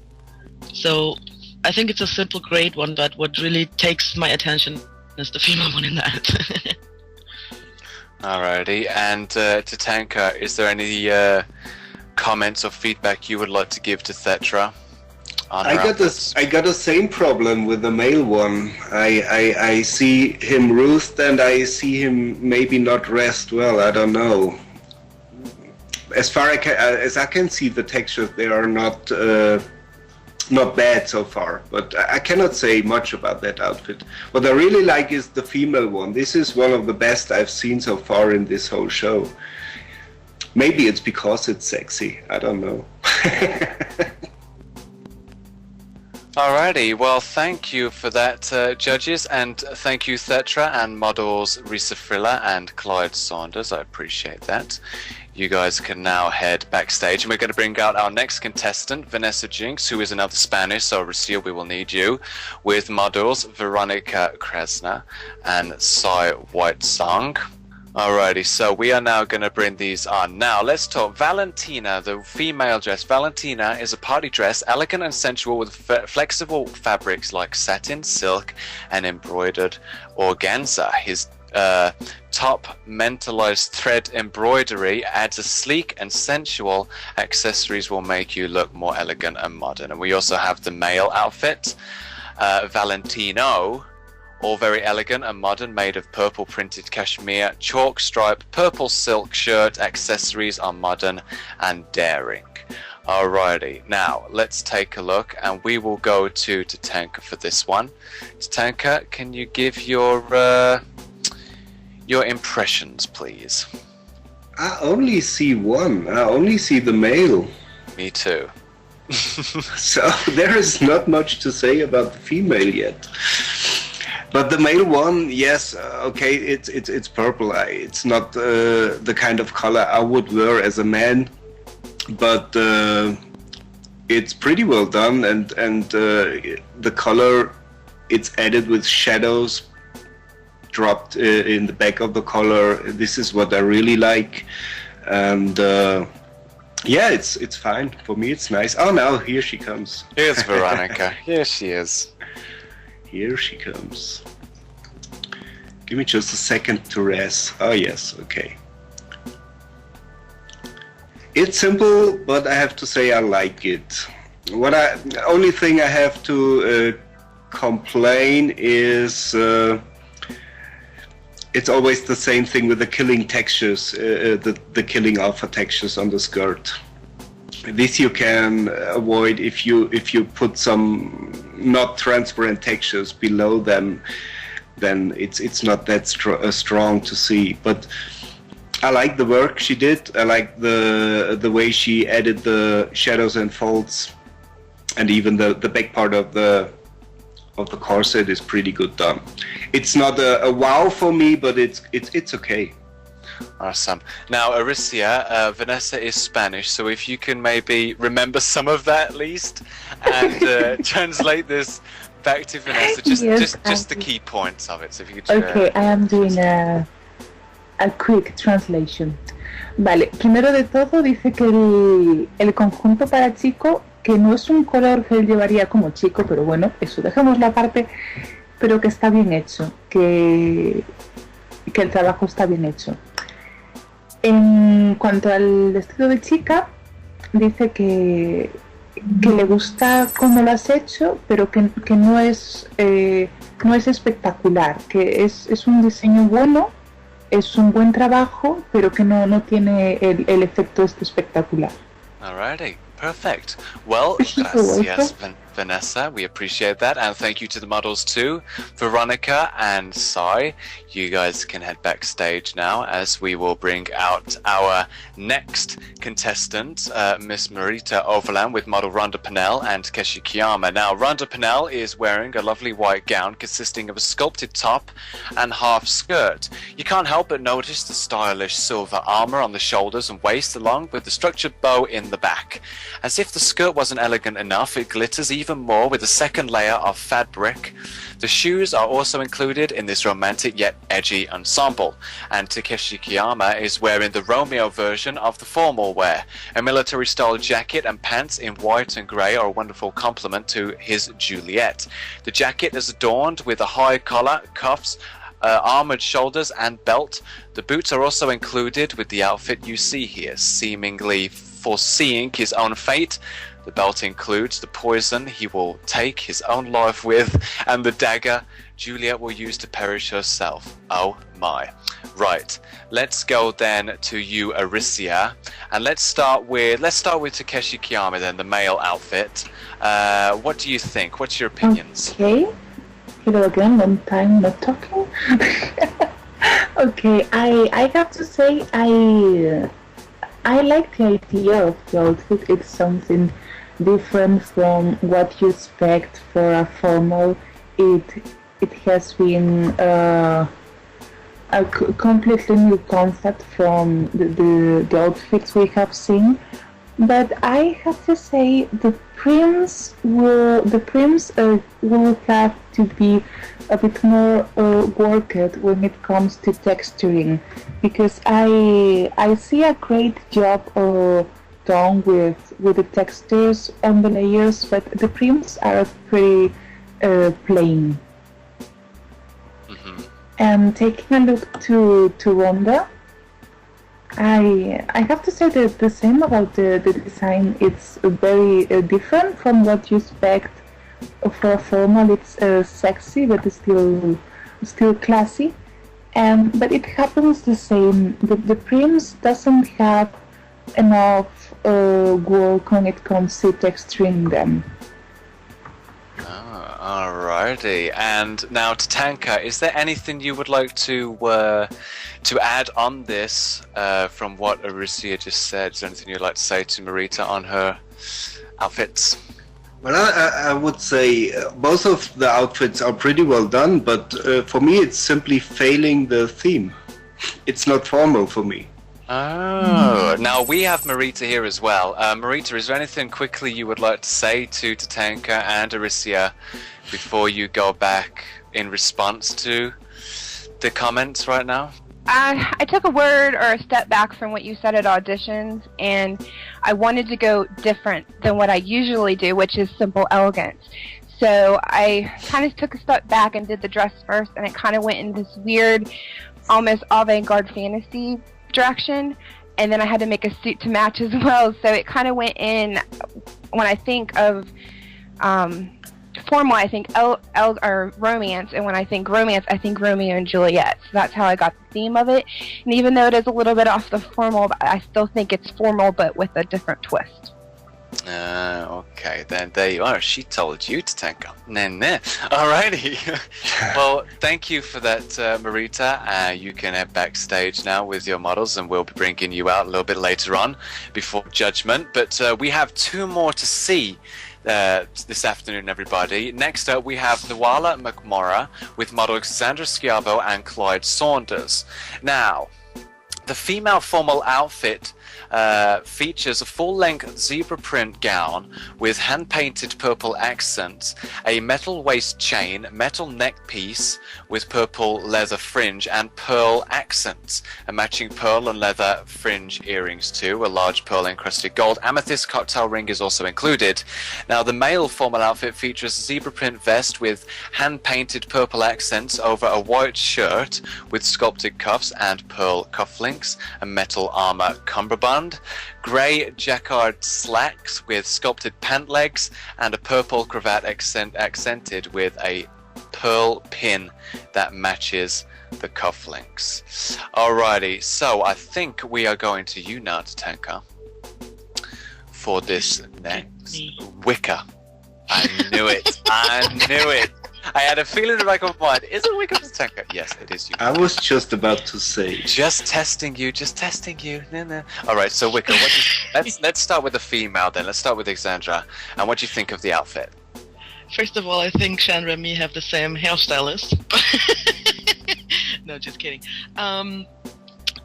So I think it's a simple, great one, but what really takes my attention is the female one in that. Alrighty, and Tatanka, is there any comments or feedback you would like to give to Thetra? I got the same problem with the male one. I see him roothed and I see him maybe not dressed well. I don't know. As far as I can see, the textures, they are not bad so far, but I cannot say much about that outfit. What I really like is the female one. This is one of the best I've seen so far in this whole show. Maybe it's because it's sexy. I don't know. Alrighty, well, thank you for that, judges, and thank you, Thetra, and models Risa Frilla and Clyde Saunders. I appreciate that. You guys can now head backstage, and we're going to bring out our next contestant, Vanessa Jinx, who is another Spanish, so Rocio, we will need you, with models Veronica Krasna and Sai Whitesong. Alrighty, so we are now going to bring these on. Now, let's talk Valentina, the female dress. Valentina is a party dress, elegant and sensual with flexible fabrics like satin, silk, and embroidered organza. His top mentalized thread embroidery adds a sleek and sensual accessories will make you look more elegant and modern. And we also have the male outfit, Valentino, all very elegant and modern, made of purple printed cashmere, chalk stripe, purple silk shirt. Accessories are modern and daring. Alrighty, now let's take a look, and we will go to Tatanka for this one. Tatanka, can you give your impressions, please? I only see one. I only see the male. Me too. So there is not much to say about the female yet. But the male one, yes, okay, it's purple. It's not the kind of color I would wear as a man, but it's pretty well done, and the color, it's added with shadows dropped in the back of the collar. This is what I really like, and yeah, it's fine for me. It's nice. Oh, now here she comes. Here's Veronica. Here she is. Here she comes. Give me just a second to rest. Oh yes, okay. It's simple, but I have to say I like it. The only thing I have to complain is it's always the same thing with the killing textures, the killing alpha textures on the skirt. This you can avoid if you put some not transparent textures below them. Then it's not that strong to see. But I like the work she did. I like the way she added the shadows and folds, and even the back part of the corset is pretty good done. It's not a wow for me, but it's okay. Awesome. Now, Aricia, Vanessa is Spanish, so if you can maybe remember some of that at least, and translate this back to Vanessa, just the key points of it. So if you could okay, I am doing a quick translation. Vale, primero de todo dice que el conjunto para chico, que no es un color que él llevaría como chico, pero bueno, eso dejémoslo aparte, pero que está bien hecho, que el trabajo está bien hecho. En cuanto al vestido de chica, dice que le gusta cómo lo has hecho, pero que no es espectacular, que es un diseño bueno, es un buen trabajo, pero que no tiene el efecto espectacular. Alrighty, perfect. Well, gracias, Vanessa. We appreciate that, and thank you to the models too, Veronica and Sai. You guys can head backstage now as we will bring out our next contestant, Miss Marita Overland, with model Rhonda Pennell and Takeshi Kiyama. Now, Rhonda Pennell is wearing a lovely white gown consisting of a sculpted top and half skirt. You can't help but notice the stylish silver armor on the shoulders and waist, along with the structured bow in the back. As if the skirt wasn't elegant enough, it glitters even more with a second layer of fabric. The shoes are also included in this romantic yet edgy ensemble, and Takeshi Kiyama is wearing the Romeo version of the formal wear. A military style jacket and pants in white and grey are a wonderful complement to his Juliet. The jacket is adorned with a high collar, cuffs, armored shoulders and belt. The boots are also included with the outfit you see here, seemingly foreseeing his own fate. The belt includes the poison he will take his own life with, and the dagger Juliet will use to perish herself. Oh my. Right, let's go then to you, Aricia, and let's start with Takeshi Kiyama then, the male outfit. What do you think? What's your opinions? Okay. Hello again, long time not talking. Okay, I have to say I like the idea of the outfit. It's something different from what you expect for a formal. It has been a completely new concept from the outfits we have seen. But I have to say the prints will have to be a bit more worked when it comes to texturing, because I see a great job done with the textures on the layers, but the prints are pretty plain. Mm-hmm. And taking a look to Rhonda, I have to say that the same about the design. It's very different from what you expect for a formal. It's sexy, but it's still classy. But it happens the same. The prints doesn't have enough work when it comes to texturing them. Alrighty, and now Tatanka, is there anything you would like to add on this from what Aricia just said? Is there anything you'd like to say to Marita on her outfits? Well, I would say both of the outfits are pretty well done, but for me it's simply failing the theme. It's not formal for me. Oh, now we have Marita here as well. Marita, is there anything quickly you would like to say to Tatanka and Aricia before you go back in response to the comments right now? I took a word or a step back from what you said at auditions, and I wanted to go different than what I usually do, which is simple elegance. So I kind of took a step back and did the dress first, and it kind of went in this weird, almost avant-garde fantasy direction, and then I had to make a suit to match as well. So it kind of went in, when I think of formal, I think or romance, and when I think romance, I think Romeo and Juliet. So that's how I got the theme of it. And even though it is a little bit off the formal, I still think it's formal, but with a different twist. Okay, then there you are. She told you to tank up. Nah. Alrighty. Well, thank you for that, Marita. You can head backstage now with your models, and we'll be bringing you out a little bit later on before judgment. But we have two more to see this afternoon, everybody. Next up, we have Nuala McMorrow with models Sandra Schiavo and Clyde Saunders. Now, the female formal outfit features a full-length zebra print gown with hand-painted purple accents, a metal waist chain, metal neck piece with purple leather fringe and pearl accents, a matching pearl and leather fringe earrings too, a large pearl encrusted gold amethyst cocktail ring is also included. Now the male formal outfit features a zebra print vest with hand-painted purple accents over a white shirt with sculpted cuffs and pearl cufflinks, a metal armor cummerbund, grey jacquard slacks with sculpted pant legs, and a purple cravat accented with a pearl pin that matches the cufflinks. Alrighty, so I think we are going to you now, Tatanka, for this next Wicker. I knew it. I knew it. I had a feeling in the back of my mind. Is it Wicker for Tatanka? Yes, it is you. I was just about to say. Just testing you. Just testing you. No. All right. So Wicker, let's start with the female then. Let's start with Alexandra. And what do you think of the outfit? First of all, I think Chandra and me have the same hairstylist. No, just kidding.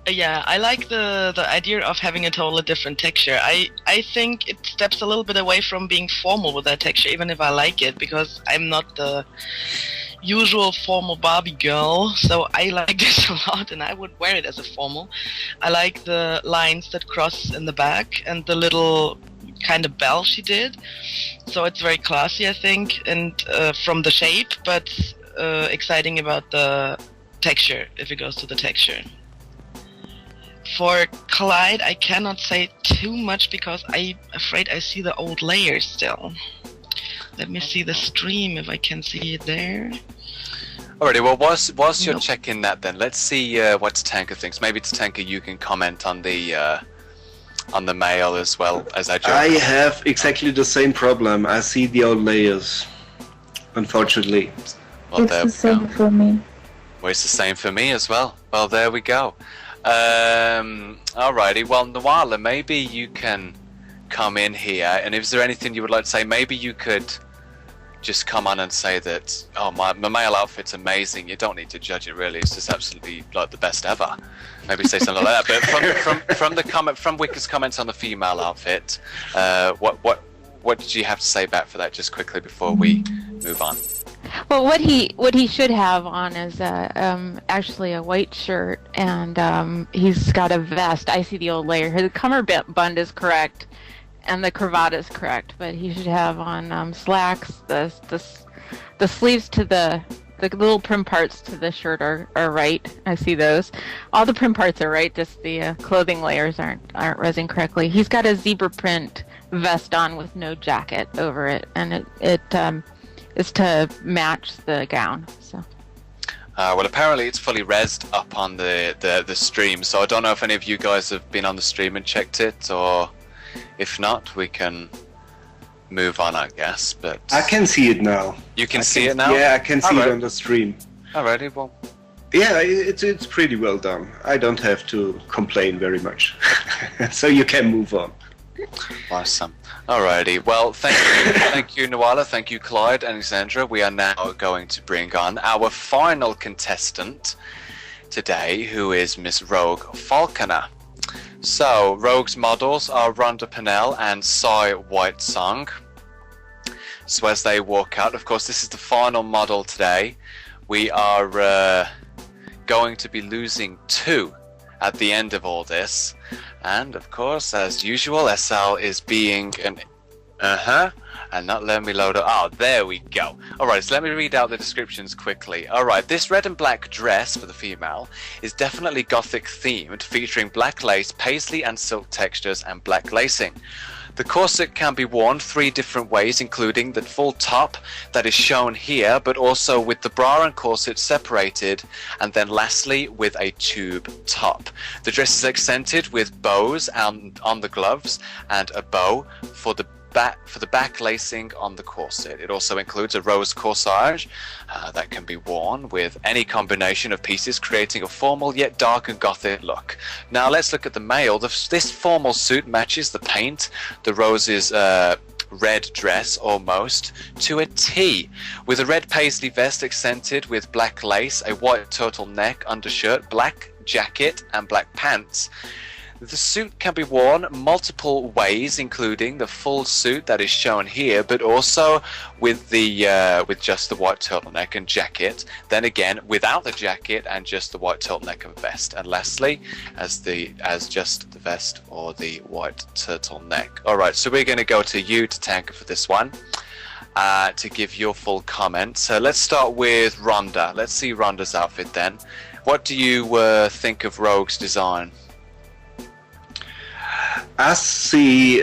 Yeah, I like the idea of having a totally different texture. I think it steps a little bit away from being formal with that texture, even if I like it, because I'm not the usual formal Barbie girl, so I like this a lot, and I would wear it as a formal. I like the lines that cross in the back and the little kind of bell she did, so it's very classy, I think, and from the shape, but exciting about the texture, if it goes to the texture. For Clyde, I cannot say too much because I'm afraid I see the old layers still. Let me see the stream if I can see it there. Alrighty, well, whilst you're checking that, then let's see what Tatanka thinks. Maybe Tatanka, you can comment on the male as well as I joke. I have exactly the same problem. I see the old layers, unfortunately. Well, it's the same for me. Well, it's the same for me as well. Well, there we go. Alrighty, well, Nawala, maybe you can come in here, and is there anything you would like to say? Maybe you could just come on and say that, oh, my male outfit's amazing, you don't need to judge it really, it's just absolutely like the best ever. Maybe say something like that. But from Wicker's comments on the female outfit, what did you have to say back for that, just quickly before we move on? Well, what he should have on is actually a white shirt, and he's got a vest. I see the old layer. His cummerbund is correct, and the cravat is correct, but he should have on slacks. The sleeves to the little prim parts to the shirt are right. I see those. All the prim parts are right. Just the clothing layers aren't resin correctly. He's got a zebra print vest on with no jacket over it, and it is to match the gown. So. Well, apparently it's fully rezzed up on the stream, so I don't know if any of you guys have been on the stream and checked it, or if not, we can move on, I guess. But I can see it now. You can see it now? Yeah, I can see it on the stream. Alrighty, well. Yeah, it's pretty well done. I don't have to complain very much. So you can move on. Awesome. Alrighty. Well, thank you, Nawala. Thank you, Clyde and Alexandra. We are now going to bring on our final contestant today, who is Miss Rogue Falconer. So, Rogue's models are Rhonda Pennell and Cy Whitesong. So as they walk out, of course, this is the final model today. We are going to be losing 2 at the end of all this. And, of course, as usual, SL is being an and not letting me load it. Oh, there we go. Alright, so let me read out the descriptions quickly. Alright, this red and black dress for the female is definitely gothic themed, featuring black lace, paisley and silk textures, and black lacing. The corset can be worn 3 different ways, including the full top that is shown here, but also with the bra and corset separated, and then lastly with a tube top. The dress is accented with bows on the gloves and a bow for the back lacing on the corset. It also includes a rose corsage that can be worn with any combination of pieces, creating a formal yet dark and gothic look. Now let's look at the male. This formal suit matches the paint. The rose is red dress almost to a T, with a red paisley vest accented with black lace, a white turtleneck undershirt, black jacket and black pants. The suit can be worn multiple ways, including the full suit that is shown here, but also with just the white turtleneck and jacket. Then again, without the jacket and just the white turtleneck and vest. And lastly, as just the vest or the white turtleneck. All right, so we're going to go to you, Tatanka, for this one, to give your full comment. So let's start with Rhonda. Let's see Rhonda's outfit then. What do you think of Rogue's design? I see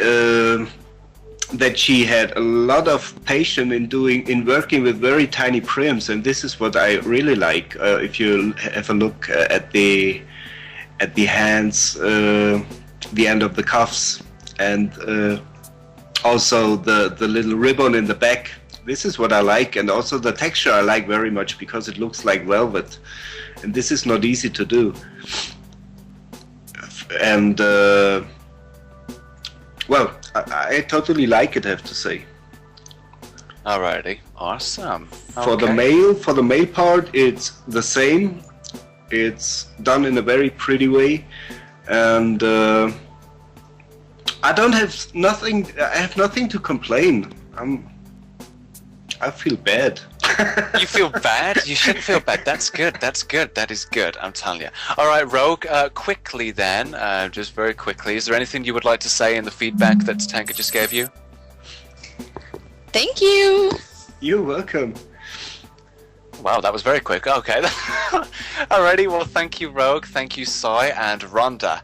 that she had a lot of patience in working with very tiny prims, and this is what I really like. If you have a look at the hands, the end of the cuffs, and also the little ribbon in the back. This is what I like, and also the texture I like very much because it looks like velvet, and this is not easy to do. And well, I totally like it, I have to say. Alrighty, awesome. For the male part, it's the same. It's done in a very pretty way, and I have nothing to complain. I feel bad. You feel bad? You shouldn't feel bad. That's good. That's good. That is good. I'm telling you. All right, Rogue. Quickly then, just very quickly. Is there anything you would like to say in the feedback that Tanka just gave you? Thank you. You're welcome. Wow, that was very quick. Okay. Alrighty. Well, thank you, Rogue. Thank you, Sai and Rhonda.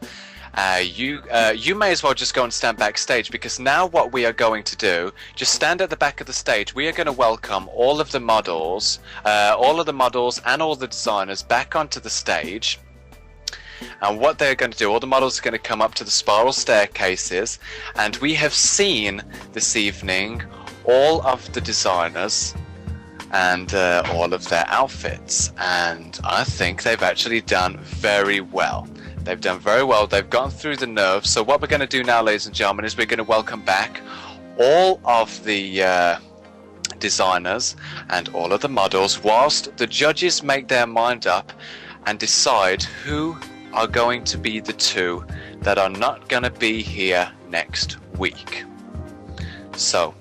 You may as well just go and stand backstage, because now what we are going to do, just stand at the back of the stage. We are going to welcome all of the models and all the designers back onto the stage. And what they're going to do, all the models are going to come up to the spiral staircases, and we have seen this evening all of the designers and all of their outfits, and I think they've actually done very well. They've done very well. They've gone through the nerves. So what we're going to do now, ladies and gentlemen, is we're going to welcome back all of the designers and all of the models, whilst the judges make their mind up and decide who are going to be the two that are not going to be here next week. So,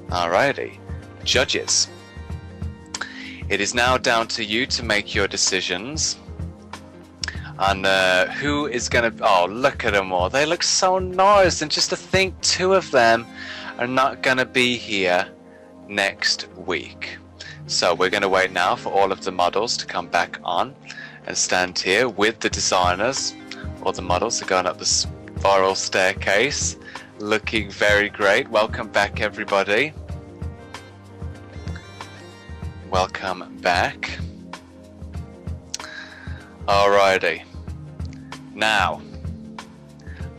alrighty, judges. It is now down to you to make your decisions. And who is going to... Oh, look at them all. They look so nice. And just to think 2 of them are not going to be here next week. So we're going to wait now for all of the models to come back on and stand here with the designers. All the models are going up the spiral staircase, looking very great. Welcome back, everybody. Welcome back. Alrighty. Now,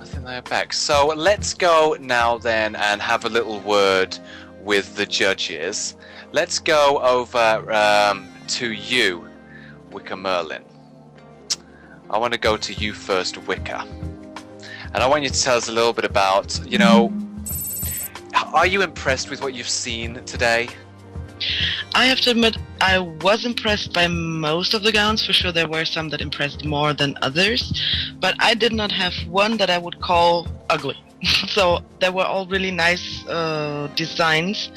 I think they're back. So let's go now then and have a little word with the judges. Let's go over to you, Wicker Merlin. I want to go to you first, Wicker. And I want you to tell us a little bit about, you know, are you impressed with what you've seen today? I have to admit, I was impressed by most of the gowns. For sure, there were some that impressed more than others, but I did not have one that I would call ugly. So they were all really nice designs.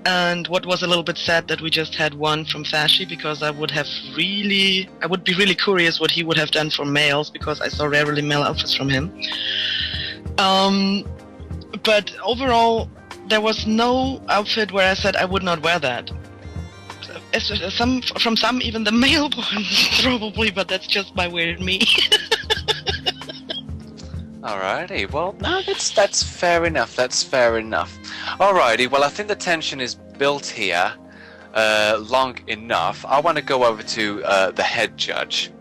And what was a little bit sad that we just had one from Fashy, because I would be really curious what he would have done for males, because I saw rarely male outfits from him. But overall, there was no outfit where I said I would not wear that. From some, even the male ones, probably, but that's just my weird me. Alrighty, well, no, that's fair enough. That's fair enough. Alrighty, well, I think the tension is built here long enough. I want to go over to the head judge.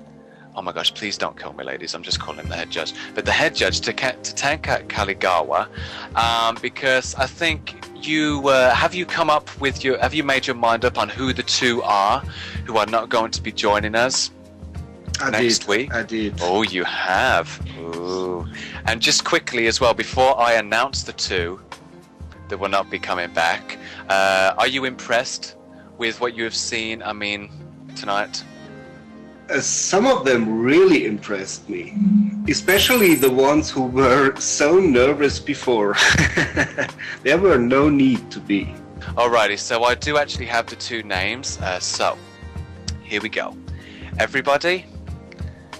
Oh my gosh, please don't kill me, ladies. I'm just calling him the head judge. But the head judge, Tatanka Kaligawa, because I think you have you made your mind up on who the 2 are who are not going to be joining us next week? I did. Oh, you have. Ooh. And just quickly as well, before I announce the 2 that will not be coming back, are you impressed with what you have seen, tonight? Some of them really impressed me, especially the ones who were so nervous before. There were no need to be. Alrighty, so I do actually have the 2 names, so here we go. Everybody,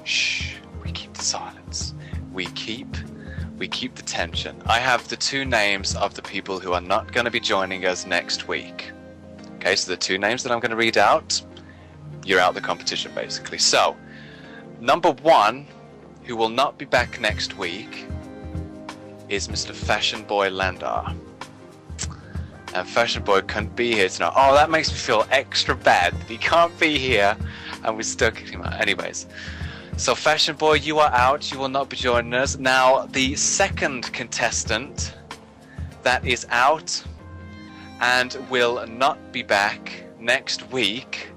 shh, we keep the silence. We keep the tension. I have the 2 names of the people who are not going to be joining us next week. Okay, so the 2 names that I'm going to read out, you're out of the competition, basically. So, number 1, who will not be back next week, is Mr. Fashion Boy Landar. and Fashion Boy couldn't be here tonight. Oh, that makes me feel extra bad. He can't be here, and we're stuck with him. Anyways, so Fashion Boy, you are out. You will not be joining us. Now, the second contestant that is out and will not be back next week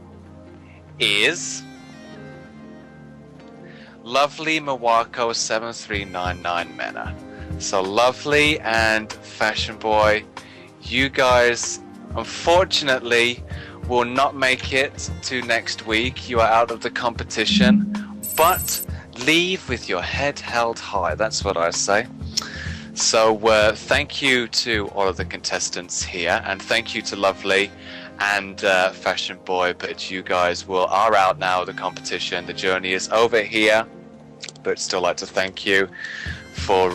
is Lovely Mawako 7399 Mena. So Lovely and Fashion Boy, you guys unfortunately will not make it to next week. You are out of the competition, but leave with your head held high. That's what I say. So thank you to all of the contestants here, and thank you to Lovely and Fashion Boy, but you guys are out now of the competition. The journey is over here, but still like to thank you for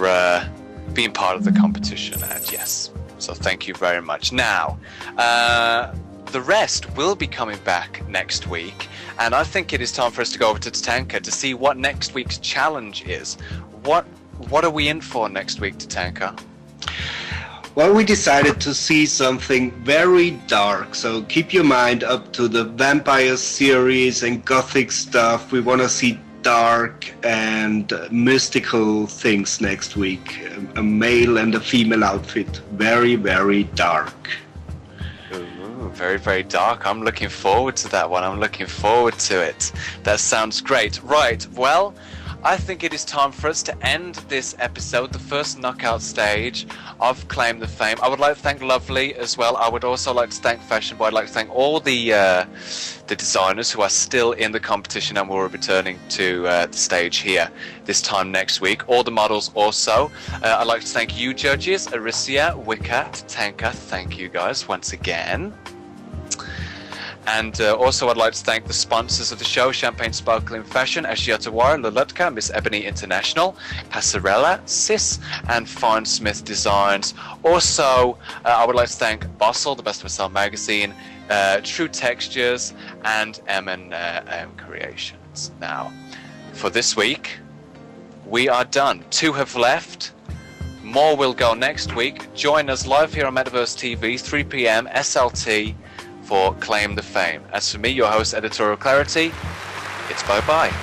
being part of the competition, and yes, so thank you very much. Now, the rest will be coming back next week, and I think it is time for us to go over to Tatanka to see what next week's challenge is. What are we in for next week, Tatanka? Well, we decided to see something very dark, so keep your mind up to the vampire series and gothic stuff. We want to see dark and mystical things next week. A male and a female outfit. Very, very dark. Ooh, very, very dark. I'm looking forward to that one. I'm looking forward to it. That sounds great. Right, well, I think it is time for us to end this episode, the first knockout stage of Claim the Fame. I would like to thank Lovely as well. I would also like to thank Fashion Boy. I'd like to thank all the designers who are still in the competition and will be returning to the stage here this time next week. All the models also. I'd like to thank you judges, Arisia, Wikat, Tanka. Thank you guys once again. And also I'd like to thank the sponsors of the show, Champagne Sparkling Fashion, Ashiotawara, Lulutka, Miss Ebony International, Passarella, Sis, and Fine Smith Designs. Also, I would like to thank Bossel, the Best of Myself magazine, True Textures, and M&M Creations. Now, for this week, we are done. 2 have left. More will go next week. Join us live here on Metaverse TV, 3 p.m. SLT, for Claim the Fame. As for me, your host, Editorial Clarity, it's bye-bye.